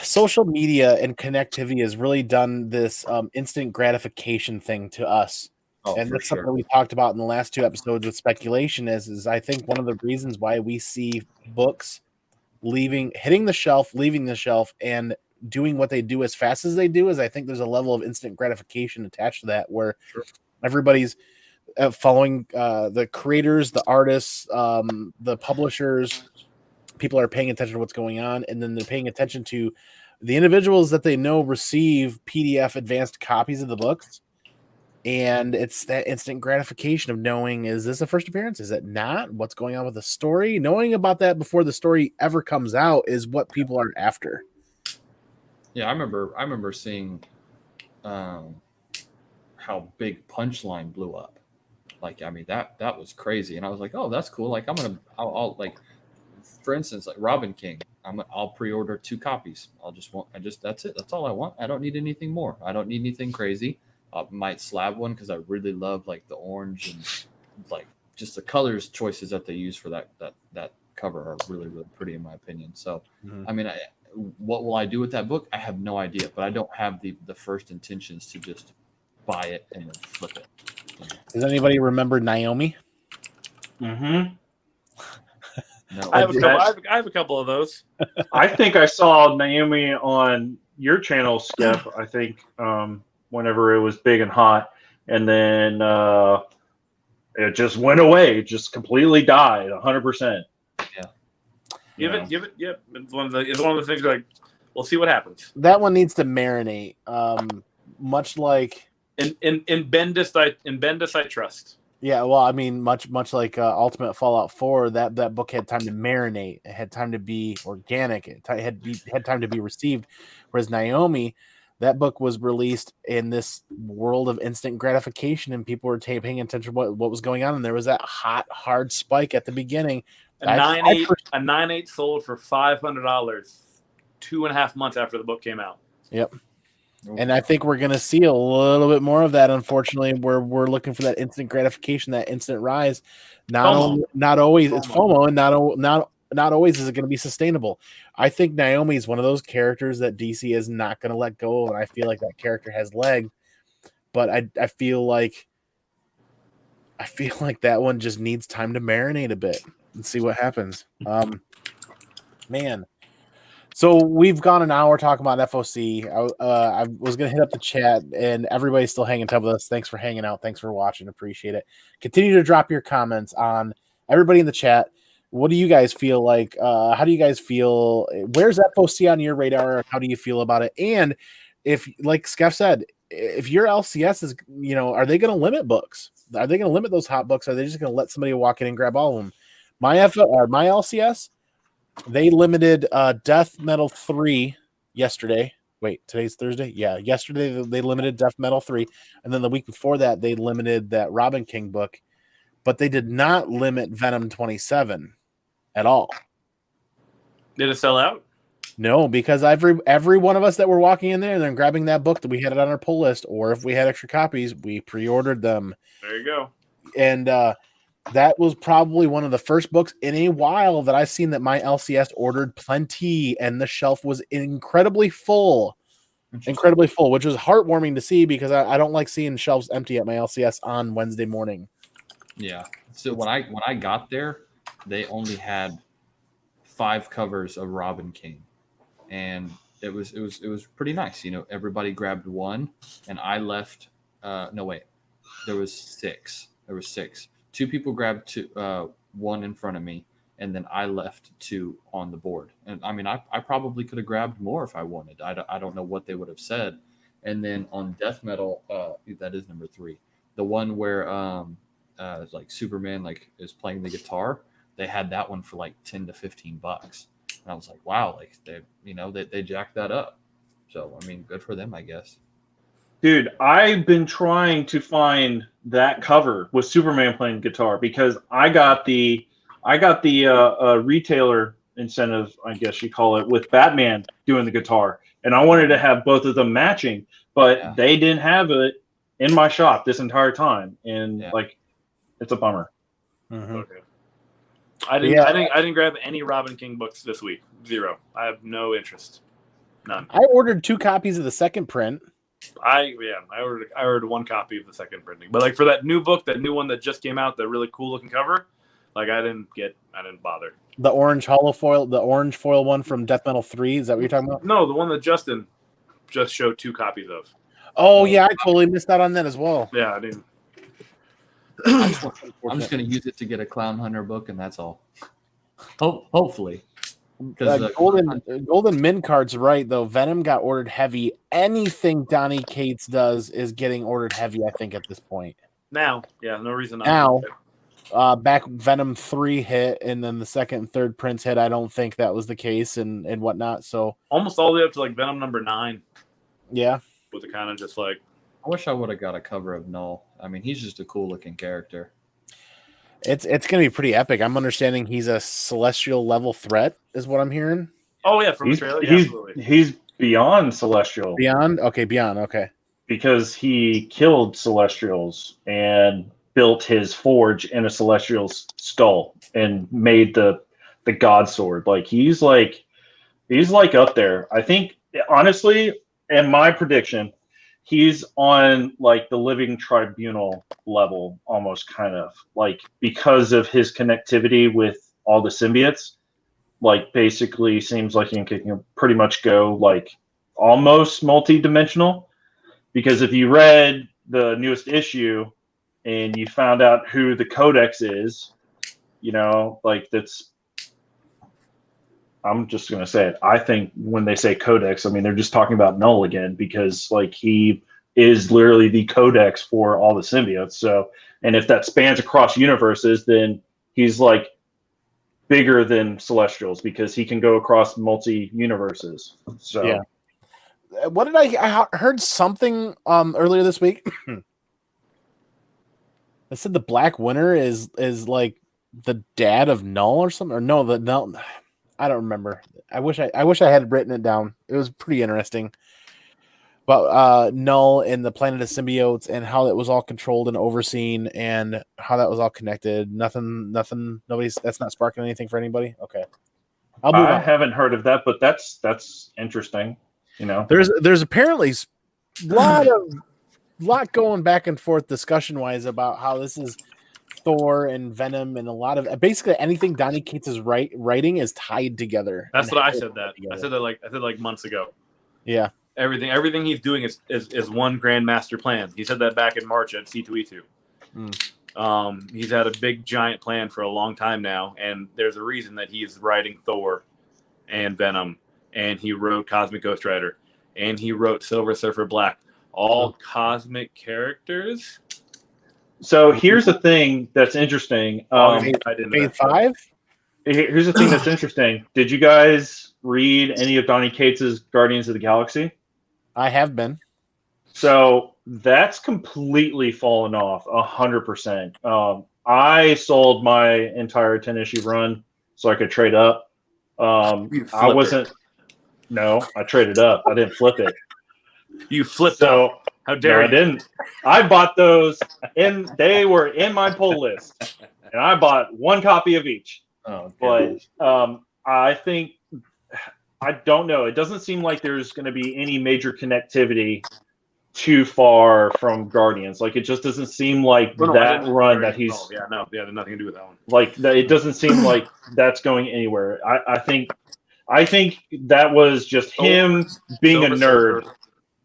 social media and connectivity has really done this instant gratification thing to us. And that's something we talked about in the last 2 episodes with speculation is I think one of the reasons why we see books hitting the shelf, leaving the shelf, and doing what they do as fast as they do is I think there's a level of instant gratification attached to that where everybody's following the creators, the artists, the publishers. People are paying attention to what's going on, and then they're paying attention to the individuals that they know receive PDF advanced copies of the books. And it's that instant gratification of knowing, is this a first appearance? Is it not? What's going on with the story? Knowing about that before the story ever comes out is what people are after. Yeah, I remember seeing how big Punchline blew up. Like, I mean, that was crazy. And I was like, oh, that's cool. Like, I'll like, for instance, like Robin King, I'll pre-order 2 copies. That's it. That's all I want. I don't need anything more. I don't need anything crazy. I might slab one because I really love like the orange and like just the colors choices that they use for that cover are really, really pretty in my opinion. So, I mean, what will I do with that book? I have no idea, but I don't have the first intentions to just buy it and then flip it. Does anybody remember Naomi? Mm-hmm. No, I have a couple of those. I think I saw Naomi on your channel, Skeff. I think whenever it was big and hot, and then it just went away. It just completely died, 100%. Yeah. Give it. Yep. It's one of the things like, we'll see what happens. That one needs to marinate. Much like in Bendis, I trust. Yeah, well, I mean, much like Ultimate Fallout 4, that book had time to marinate. It had time to be organic. It had time to be received. Whereas Naomi, that book was released in this world of instant gratification, and people were paying attention to what was going on. And there was that hot, hard spike at the beginning. A 9.8 sold for $500 2.5 months after the book came out. Yep. And I think we're going to see a little bit more of that, unfortunately, where we're looking for that instant gratification, that instant rise. Not always it's FOMO, and not always is it going to be sustainable. I think Naomi is one of those characters that DC is not going to let go of, and I feel like that character has legs. But I feel like that one just needs time to marinate a bit and see what happens. Man. So we've gone an hour talking about FOC. I was going to hit up the chat, and everybody's still hanging tough with us. Thanks for hanging out. Thanks for watching. Appreciate it. Continue to drop your comments on everybody in the chat. What do you guys feel like? How do you guys feel? Where's FOC on your radar? How do you feel about it? And if, like Skeff said, if your LCS is, are they going to limit books? Are they going to limit those hot books? Are they just going to let somebody walk in and grab all of them? My LCS, they limited Death Metal 3 yesterday. Wait, today's Thursday? Yeah, yesterday they limited Death Metal 3. And then the week before that, they limited that Robin King book. But they did not limit Venom 27 at all. Did it sell out? No, because every one of us that were walking in there and then grabbing that book that we had it on our pull list, or if we had extra copies, we pre-ordered them. There you go. And that was probably one of the first books in a while that I've seen that my LCS ordered plenty, and the shelf was incredibly full, which was heartwarming to see because I don't like seeing shelves empty at my LCS on Wednesday morning. Yeah. So when I got there, they only had 5 covers of Robin King, and it was pretty nice. Everybody grabbed one, and I left. No, wait, there was 6. There was 6. 2 people grabbed 2, one in front of me, and then I left 2 on the board. And I mean, I probably could have grabbed more if I wanted. I don't know what they would have said. And then on Death Metal, that is number 3, the one where like Superman is playing the guitar. They had that one for like $10 to $15, and I was like, wow, like they jacked that up. So I mean, good for them, I guess. Dude, I've been trying to find that cover with Superman playing guitar because I got the retailer incentive, I guess you call it, with Batman doing the guitar, and I wanted to have both of them matching, but they didn't have it in my shop this entire time, and it's a bummer. Mm-hmm. Okay. I didn't grab any Robin King books this week. 0. I have no interest. None. I ordered 2 copies of the second print. I ordered 1 copy of the second printing, but like for that new book, that new one that just came out, the really cool looking cover, like I didn't bother. The orange foil one from Death Metal 3. Is that what you're talking about? No, the one that Justin just showed 2 copies of. Oh yeah, I totally missed out on that as well. Yeah, I didn't. I'm just going to use it to get a Clown Hunter book, and that's all. Hopefully. Golden Min card's right though. Venom got ordered heavy. Anything Donnie Cates does is getting ordered heavy, I think, at this point. Now, yeah, no reason not. Now, back Venom 3 hit, and then the second and third prints hit. I don't think that was the case, and whatnot. So almost all the way up to like Venom number 9. Yeah, with the kind of just like. I wish I would have got a cover of Null. I mean, he's just a cool looking character. It's going to be pretty epic. I'm understanding he's a celestial level threat, is what I'm hearing. Oh yeah, from the trailer. Absolutely. He's beyond celestial. Beyond. Okay. Because he killed celestials and built his forge in a celestial's skull and made the god sword. Like he's like up there. I think honestly, and my prediction, he's on like the living tribunal level, almost kind of like because of his connectivity with all the symbiotes. Like basically seems like he can pretty much go like almost multi-dimensional. Because if you read the newest issue and you found out who the Codex is, like that's. I'm just going to say it. I think when they say Codex, I mean, they're just talking about Null again because like he is literally the codex for all the symbiotes. So, and if that spans across universes, then he's like bigger than Celestials because he can go across multi-universes. So, Yeah. What did I heard something earlier this week? I said the Black Winter is like the dad of Null or something, or no, the Null. I don't remember. I wish I had written it down. It was pretty interesting. But Null and the planet of symbiotes and how it was all controlled and overseen and how that was all connected. Nothing. Nobody's. That's not sparking anything for anybody. Okay, I'll move I on. haven't heard of that, but that's interesting. You know, There's apparently lot going back and forth discussion wise about how this is Thor and Venom and a lot of basically anything Donnie Cates is writing is tied together. That's what I said. I said that like months ago. Yeah. Everything he's doing is one grand master plan. He said that back in March at C2E2. He's had a big giant plan for a long time now, and there's a reason that he's writing Thor and Venom, and he wrote Cosmic Ghost Rider, and he wrote Silver Surfer Black, all cosmic characters. So here's the thing that's interesting. Phase 5? Here's the thing that's interesting. Did you guys read any of Donnie Cates' Guardians of the Galaxy? I have been. So that's completely fallen off 100%. I sold my entire 10-issue run so I could trade up. I traded up. I didn't flip it. You flipped so, up. How dare you? I didn't. I bought those, and they were in my pull list. And I bought one copy of each. Oh, but I think, I don't know. It doesn't seem like there's going to be any major connectivity too far from Guardians. Like, it just doesn't seem like that run that he's. Yeah, had nothing to do with that one. Like, it doesn't seem like that's going anywhere. I think that was just him being a nerd.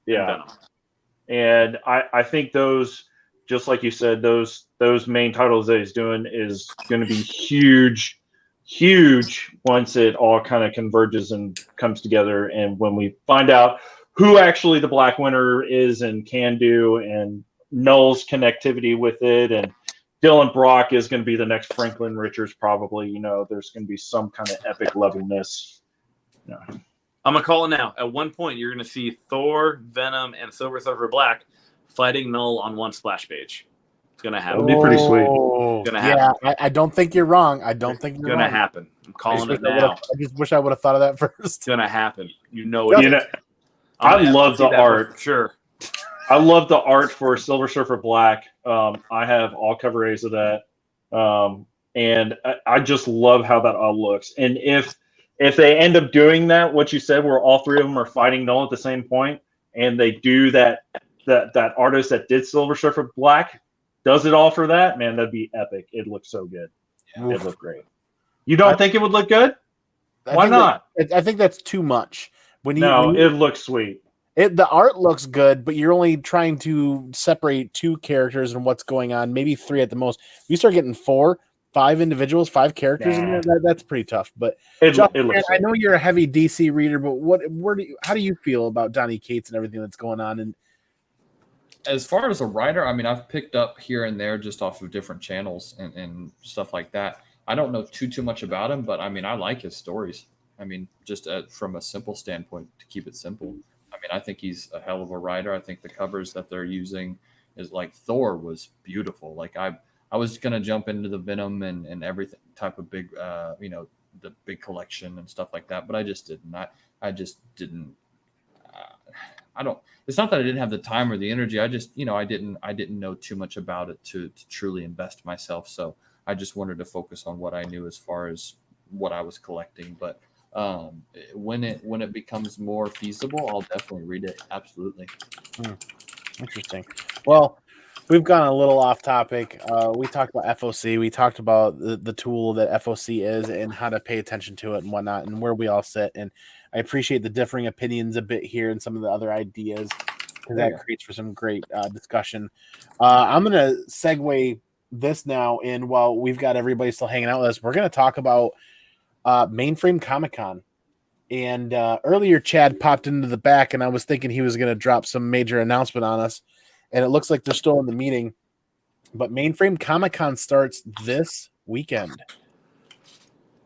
Yeah. And I think those, just like you said, those main titles that he's doing is going to be huge once it all kind of converges and comes together. And when we find out who actually the Black Winter is and can do, and Null's connectivity with it, and Dylan Brock is going to be the next Franklin Richards, probably. You know, there's going to be some kind of epic lovingness. Yeah. I'm going to call it now. At one point, you're going to see Thor, Venom, and Silver Surfer Black fighting Null on one splash page. It's going to happen. That'd be pretty sweet. It's going to happen. Yeah, I don't think you're wrong. I don't think you're going to wrong. happen. I'm calling it now. I just wish I would have thought of that first. It's going to happen. You know it. You know, I love the art. Sure. I love the art for Silver Surfer Black. I have all cover A's of that. And I just love how that all looks. And if they end up doing that, what you said, where all three of them are fighting Null at the same point, and they do that artist that did Silver Surfer Black does it all for that, man, that'd be epic. It looks so good. Yeah, it'd look great. You don't think it would look good? Why not? I think that's too much. It looks sweet. The art looks good, but you're only trying to separate two characters and what's going on, maybe three at the most. You start getting 4, 5 individuals, 5 characters in there. That's pretty tough. But I know you're a heavy DC reader, but how do you feel about Donnie Cates and everything that's going on? And as far as a writer, I mean, I've picked up here and there just off of different channels and stuff like that. I don't know too much about him, but I mean, I like his stories. I mean, just from a simple standpoint, to keep it simple. I mean, I think he's a hell of a writer. I think the covers that they're using is like Thor was beautiful. Like I was going to jump into the Venom and everything type of big, the big collection and stuff like that, but I just didn't. I just didn't. It's not that I didn't have the time or the energy. I just, I didn't know too much about it to truly invest myself. So I just wanted to focus on what I knew as far as what I was collecting. But when it becomes more feasible, I'll definitely read it. Absolutely. Interesting. Well, we've gone a little off topic. We talked about FOC. We talked about the tool that FOC is and how to pay attention to it and whatnot and where we all sit. And I appreciate the differing opinions a bit here and some of the other ideas because that creates for some great discussion. I'm going to segue this now in while we've got everybody still hanging out with us. We're going to talk about Mainframe Comic-Con. And earlier, Chad popped into the back, and I was thinking he was going to drop some major announcement on us. And it looks like they're still in the meeting. But Mainframe Comic-Con starts this weekend.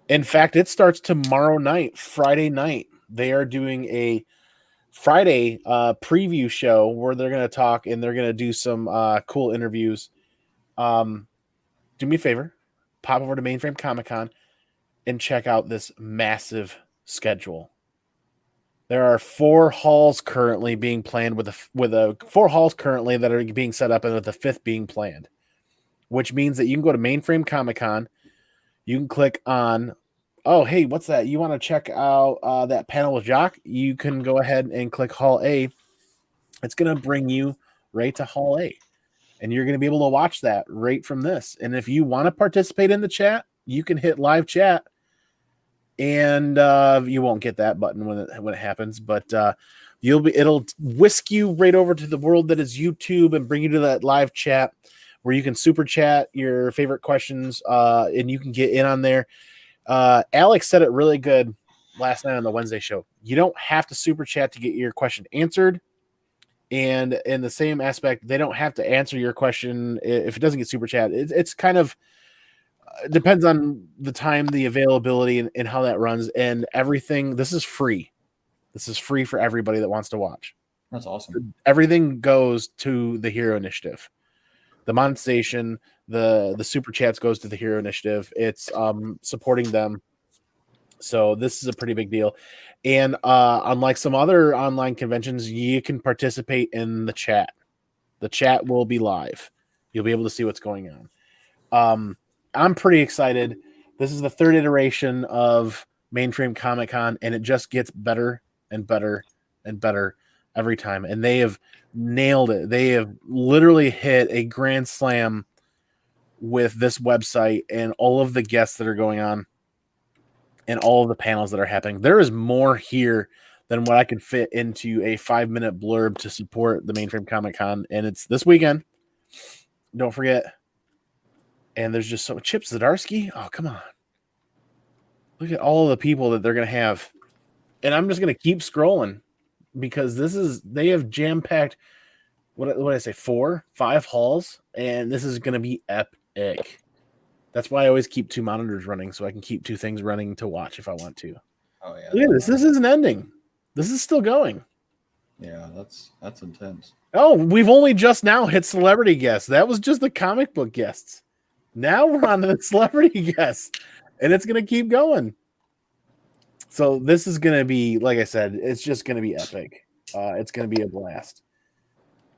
In fact, it starts tomorrow night, Friday night. They are doing a Friday preview show where they're going to talk and they're going to do some cool interviews. Do me a favor, pop over to Mainframe Comic-Con and check out this massive schedule. There are 4 halls currently being planned with 4 halls currently that are being set up and with the 5th being planned, which means that you can go to Mainframe Comic-Con. You can click on, oh, hey, what's that? You want to check out that panel with Jock? You can go ahead and click Hall A. It's going to bring you right to Hall A. And you're going to be able to watch that right from this. And if you want to participate in the chat, you can hit live chat. And you won't get that button when it happens, but it'll whisk you right over to the world that is YouTube and bring you to that live chat where you can super chat your favorite questions and you can get in on there. Alex said it really good last night on the Wednesday show. You don't have to super chat to get your question answered. And in the same aspect, they don't have to answer your question if it doesn't get super chat. It's kind of depends on the time, the availability, and how that runs and everything. This is free. This is free for everybody that wants to watch. That's awesome. Everything goes to the Hero Initiative. The monetization, the super chats goes to the Hero Initiative. It's supporting them. So this is a pretty big deal. And unlike some other online conventions, you can participate in the chat. The chat will be live. You'll be able to see what's going on. I'm pretty excited. This is the 3rd iteration of Mainframe Comic-Con, and it just gets better and better and better every time. And they have nailed it. They have literally hit a grand slam with this website and all of the guests that are going on and all of the panels that are happening. There is more here than what I could fit into a 5-minute blurb to support the Mainframe Comic-Con, and it's this weekend. Don't forget. And there's just so Chip Zdarsky. Oh, come on. Look at all of the people that they're going to have. And I'm just going to keep scrolling because they have jam-packed, what did I say, 4, 5 halls. And this is going to be epic. That's why I always keep 2 monitors running so I can keep 2 things running to watch if I want to. Oh, yeah. Look at this. This isn't ending. This is still going. Yeah, that's intense. Oh, we've only just now hit celebrity guests. That was just the comic book guests. Now we're on to the celebrity guests, and it's going to keep going. So this is going to be, like I said, it's just going to be epic. It's going to be a blast.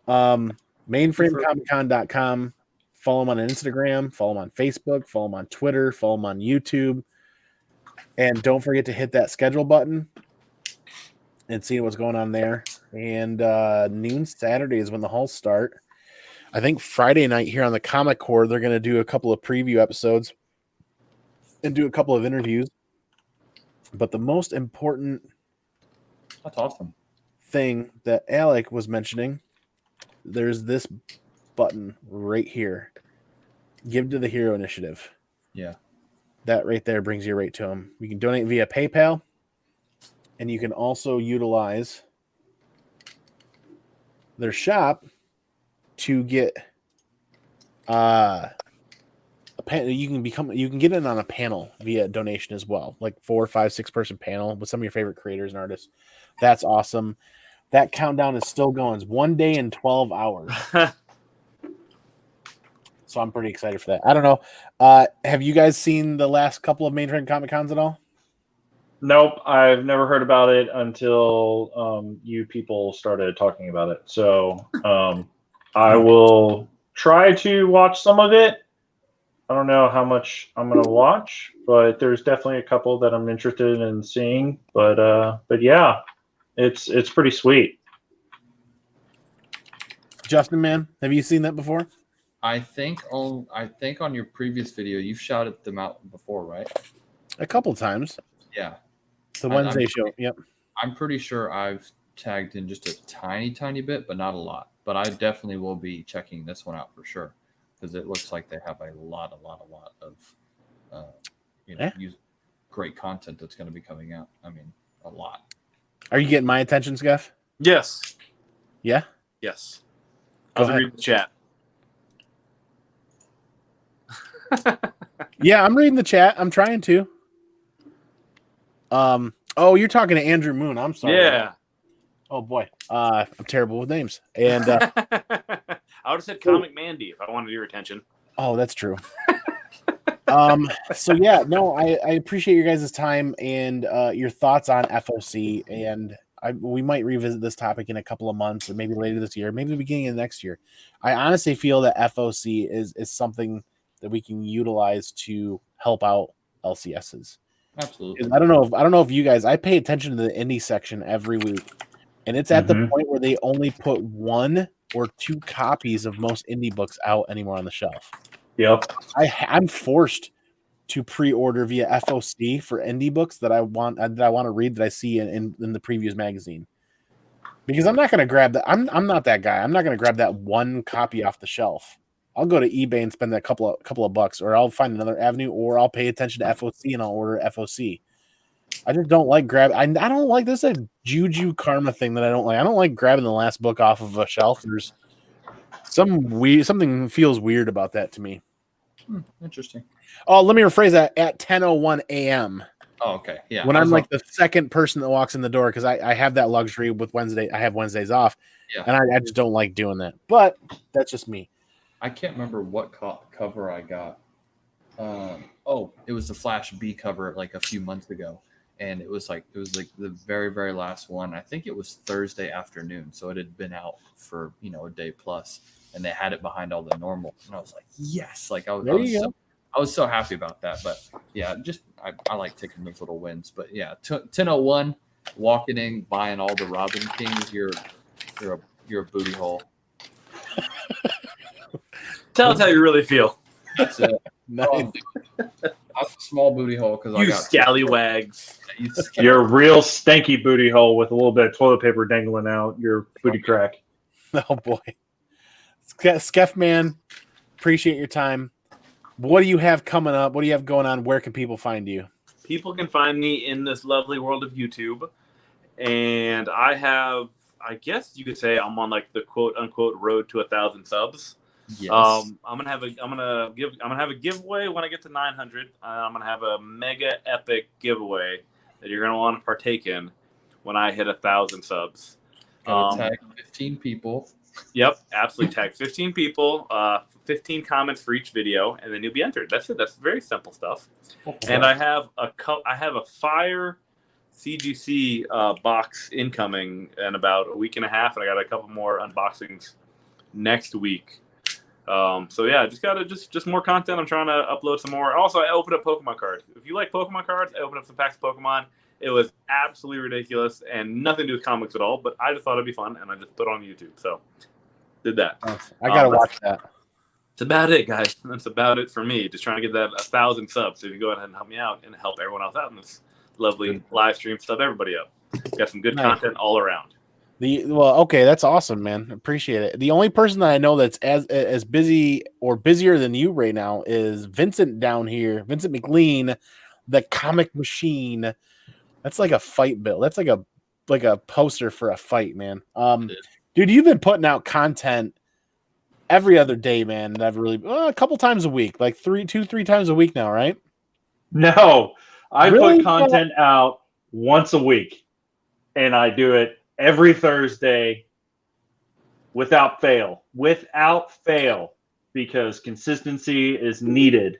MainframeComicCon.com. Follow them on Instagram. Follow them on Facebook. Follow them on Twitter. Follow them on YouTube. And don't forget to hit that schedule button and see what's going on there. And noon Saturday is when the halls start. I think Friday night here on the Comic Core, they're going to do a couple of preview episodes and do a couple of interviews. But the most important That's awesome. thing that Alec was mentioning, there's this button right here. Give to the Hero Initiative. Yeah. That right there brings you right to them. You can donate via PayPal, and you can also utilize their shop to get a panel. You can get in on a panel via donation as well, like 4, 5, 6 person panel with some of your favorite creators and artists. That's awesome. That countdown is still going. It's 1 day and 12 hours. So I'm pretty excited for that. I don't know. Have you guys seen the last couple of Mainframe Comic Cons at all? Nope, I've never heard about it until you people started talking about it. So I will try to watch some of it. I don't know how much I'm going to watch, but there's definitely a couple that I'm interested in seeing. But yeah, it's pretty sweet. Justin, man, have you seen that before? I think on your previous video you've shouted them out before, right? A couple times. Yeah. The Wednesday show. Yep. I'm pretty sure I've tagged in just a tiny bit, but not a lot. But I definitely will be checking this one out for sure because it looks like they have a lot of great content that's going to be coming out. I mean, a lot. Are you getting my attention, Skeff? Yes. Yeah? Yes. I Go was ahead. reading the chat. Yeah, I'm reading the chat. I'm trying to. Oh, you're talking to Andrew Moon. I'm sorry. Yeah. Oh boy. I'm terrible with names. And I would have said ComicManAndy if I wanted your attention. oh, that's true. So yeah, no, I appreciate your guys' time and your thoughts on FOC, and we might revisit this topic in a couple of months, or maybe later this year, maybe the beginning of next year. I honestly feel that FOC is something that we can utilize to help out LCSs. Absolutely. I don't know if you guys. I pay attention to the indie section every week, and it's at the point where they only put 1 or 2 copies of most indie books out anymore on the shelf. Yep. I'm forced to pre-order via FOC for indie books that I want to read that I see in the previews magazine, because I'm not going to grab that. I'm not that guy. I'm not going to grab that 1 copy off the shelf. I'll go to eBay and spend that couple of bucks, or I'll find another avenue, or I'll pay attention to FOC and I'll order FOC. I just don't like I don't like this. A juju karma thing that I don't like. I don't like grabbing the last book off of a shelf. There's something feels weird about that to me. Interesting. Oh, let me rephrase that. At 10:01 a.m. Oh, okay. Yeah. When I'm like the second person that walks in the door, because I have that luxury with Wednesday. I have Wednesdays off, and I just don't like doing that. But that's just me. I can't remember what cover I got. It was the Flash B cover like a few months ago, and it was like the very, very last one. I think it was Thursday afternoon, so it had been out for a day plus, and they had it behind all the normal, and I was like, yes, like I was so happy about that. But yeah, just I like taking those little wins. But yeah, 10:01, walking in, buying all the Robin Kings, you're a booty hole. Tell us how you really feel. That's it. Nice. I'm a small booty hole because I got scallywags. You're a real stanky booty hole with a little bit of toilet paper dangling out your booty crack. Oh boy, Skeff man, appreciate your time. What do you have coming up? What do you have going on? Where can people find you? People can find me in this lovely world of YouTube, and I guess you could say I'm on like the quote unquote road to 1,000 subs. Yes. I'm gonna have a giveaway when I get to 900. I'm gonna have a mega epic giveaway that you're gonna want to partake in when I hit 1,000 subs. Tag 15 people. Yep, absolutely. Tag 15 people. 15 comments for each video, and then you'll be entered. That's it. That's very simple stuff. And I have a fire CGC box incoming in about a week and a half, and I got a couple more unboxings next week. So yeah, just more content. I'm trying to upload some more. Also, I opened up Pokemon cards. If you like Pokemon cards, I opened up some packs of Pokemon. It was absolutely ridiculous and nothing to do with comics at all, but I just thought it'd be fun, and I just put it on YouTube. So did that. I gotta watch that. That's about it, guys. That's about it for me. Just trying to get that 1,000 subs. So if you go ahead and help me out and help everyone else out in this lovely live stream, sub everybody up. Got some good content all around. Okay, that's awesome, man. Appreciate it. The only person that I know that's as busy or busier than you right now is Vincent down here. Vincent McLean, the comic machine. That's like a fight bill. That's like a poster for a fight, man. Dude, you've been putting out content every other day, man. And I've really a couple times a week, like 3 times a week now, right? No, I Really? put content out once a week, and I do it every Thursday without fail, because consistency is needed.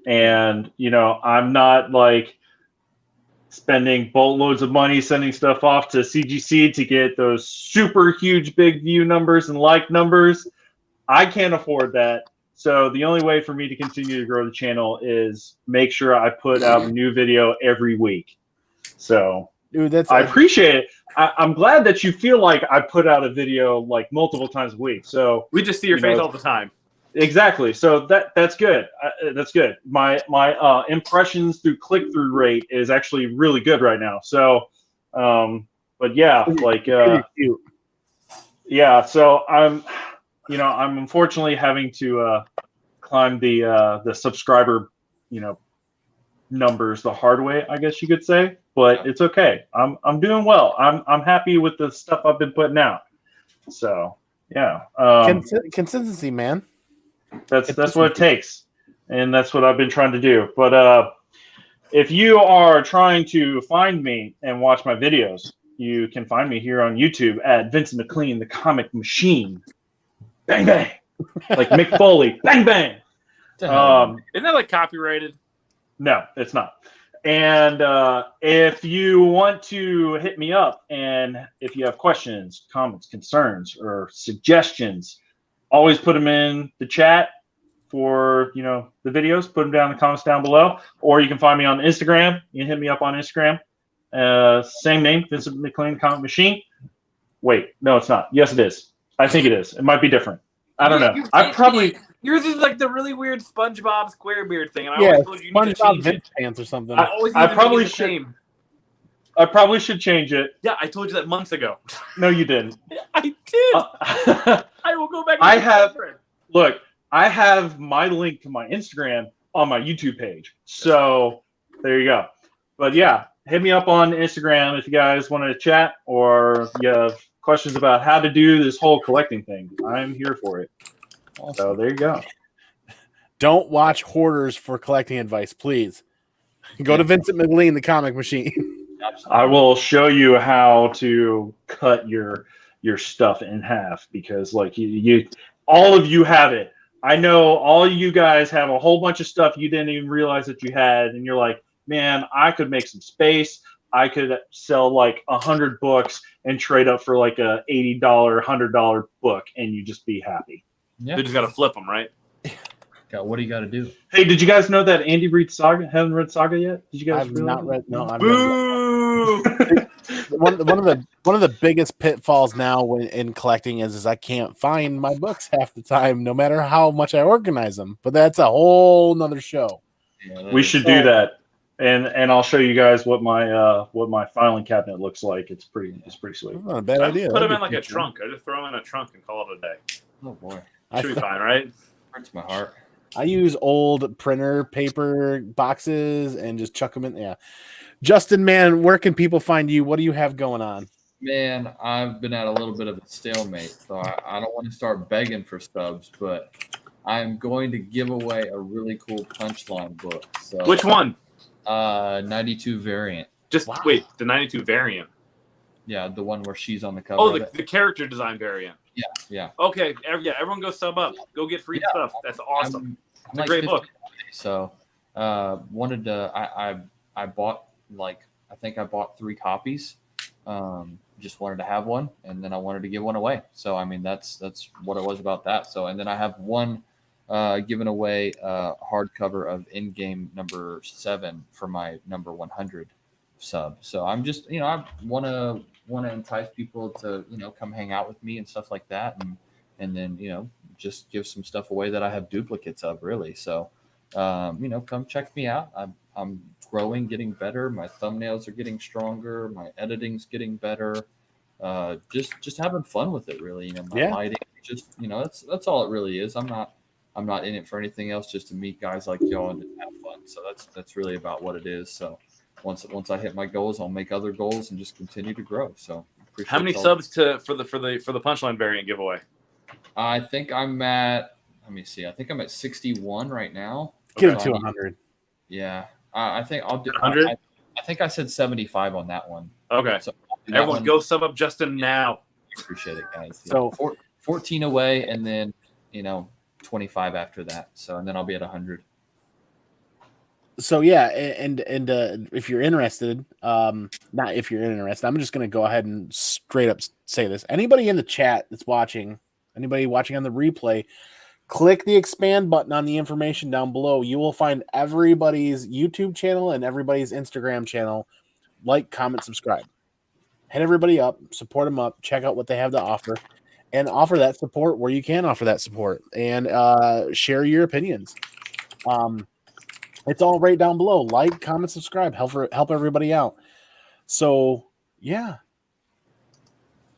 And, I'm not like spending boatloads of money sending stuff off to CGC to get those super huge big view numbers and like numbers. I can't afford that. So the only way for me to continue to grow the channel is make sure I put out a new video every week. So Dude, I appreciate it. I'm glad that you feel like I put out a video like multiple times a week. So we just see your face all the time. Exactly. So that's good. That's good. My impressions through click-through rate is actually really good right now. So, but yeah, like, yeah. So I'm unfortunately having to climb the subscriber, numbers the hard way, I guess you could say. But it's okay. I'm doing well. I'm happy with the stuff I've been putting out. So yeah, Consistency, man. that's what it takes, and that's what I've been trying to do. But if you are trying to find me and watch my videos, you can find me here on YouTube at Vincent McLean, the Comic Machine. Bang bang, like Mick Foley. Bang bang. Isn't that like copyrighted? No, it's not. And if you want to hit me up, and if you have questions, comments, concerns, or suggestions, always put them in the chat for the videos. Put them down in the comments down below, or you can find me on Instagram. You can hit me up on Instagram. Same name, Vincent McLean, Comic Machine. Wait, no, it's not. Yes, it is. I think it is. It might be different. I don't know. I probably. Yours is like the really weird SpongeBob SquareBeard thing, and I Yeah, always told you need to SpongeBob change it. Vince pants or something. I probably should. I probably should change it. Yeah, I told you that months ago. No, you didn't. I did. I will go back. And Look, I have my link to my Instagram on my YouTube page. So there you go. But yeah, hit me up on Instagram if you guys want to chat or you have questions about how to do this whole collecting thing. I'm here for it. So there you go. Don't watch Hoarders for collecting advice, please. Go to Vincent McLean, the Comic Machine. I will show you how to cut your stuff in half because, like, you all of you have it. I know all you guys have a whole bunch of stuff you didn't even realize that you had, and you're like, man, I could make some space. I could sell like 100 books and trade up for like a $80, $100 book, and you just be happy. Yeah. You just got to flip them, right? What do you got to do? Hey, did you guys know that Andy reads Saga? Haven't read Saga yet? Did you guys? I've not read. No, I've Boo! one of the biggest pitfalls now in collecting is I can't find my books half the time, no matter how much I organize them. But that's a whole nother show. Yeah, we should do that, and I'll show you guys what my filing cabinet looks like. It's pretty sweet. That's not a bad idea. Put them in like a trunk. I just throw them in a trunk and call it a day. Oh boy, Should be fine, right? hurts my heart. I use old printer paper boxes and just chuck them in. Yeah. Justin, man, where can people find you? What do you have going on? Man, I've been at a little bit of a stalemate, so I don't want to start begging for subs, but I'm going to give away a really cool Punchline book. So, Which one? 92 variant. Just wait, the 92 variant. Yeah, the one where she's on the cover. Oh, the character design variant. Yeah. Okay, everyone go sub up. Go get free stuff. That's awesome. It's a like great book. So, wanted to. I bought I think I bought 3 copies. Just wanted to have one, and then I wanted to give one away. So I mean, that's what it was about that. So, and then I have one given away hardcover of Endgame number 7 for my number 100 sub. So I'm just I want to entice people to come hang out with me and stuff like that, and then just give some stuff away that I have duplicates of, really. So come check me out. I'm growing, getting better. My thumbnails are getting stronger. My editing's getting better. Just having fun with it, really. My lighting, just that's all it really is. I'm not in it for anything else, just to meet guys like y'all and have fun. So that's really about what it is. So once I hit my goals, I'll make other goals and just continue to grow. So how many subs for the Punchline variant giveaway? I think I'm at. Let me see. I think I'm at 61 right now. Get it to 100. Yeah, I think I'll do 100. I think I said 75 on that one. Okay. So everyone, go sub up Justin now. Appreciate it, guys. So 14 away, and then 25 after that. So and then I'll be at 100. So yeah, and if you're interested, not if you're interested, I'm just gonna go ahead and straight up say this. Anybody in the chat that's watching, anybody watching on the replay, click the expand button on the information down below. You will find everybody's YouTube channel and everybody's Instagram channel. Like, comment, subscribe. Hit everybody up, support them up, check out what they have to offer, and offer that support where you can offer that support, and share your opinions. It's all right down below. Like, comment, subscribe. Help everybody out. So, yeah.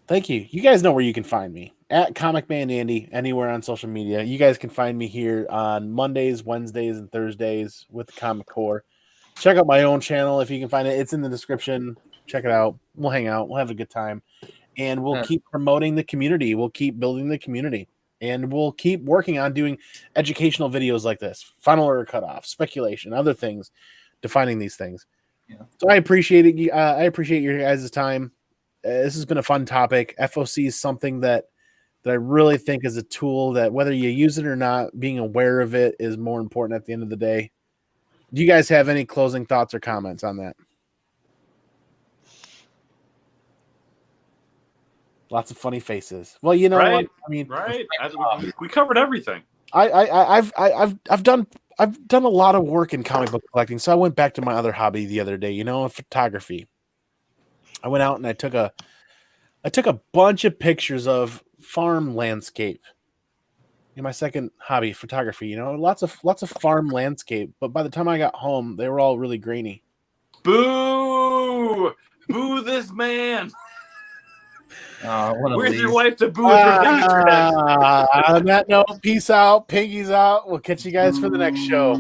Thank you. You guys know where you can find me. At ComicManAndy, anywhere on social media. You guys can find me here on Mondays, Wednesdays, and Thursdays with the Comic Core. check out my own channel if you can find it. It's in the description. Check it out. We'll hang out. We'll have a good time. And we'll keep promoting the community. We'll keep building the community. And we'll keep working on doing educational videos like this. Final order cutoff, speculation, other things, defining these things. Yeah. So I appreciate it. I appreciate your guys' time. This has been a fun topic. FOC is something that I really think is a tool that whether you use it or not, being aware of it is more important at the end of the day. Do you guys have any closing thoughts or comments on that? Lots of funny faces. Well, you know Right. what? I mean, Right. We covered everything. I've done a lot of work in comic book collecting, so I went back to my other hobby the other day, photography. I went out and I took a bunch of pictures of farm landscape. My second hobby, photography, lots of farm landscape, but by the time I got home, they were all really grainy. Boo! Boo this man! Where's your leave. wife to boo with her fingers? On that note, peace out, pinkies out. We'll catch you guys for the next show.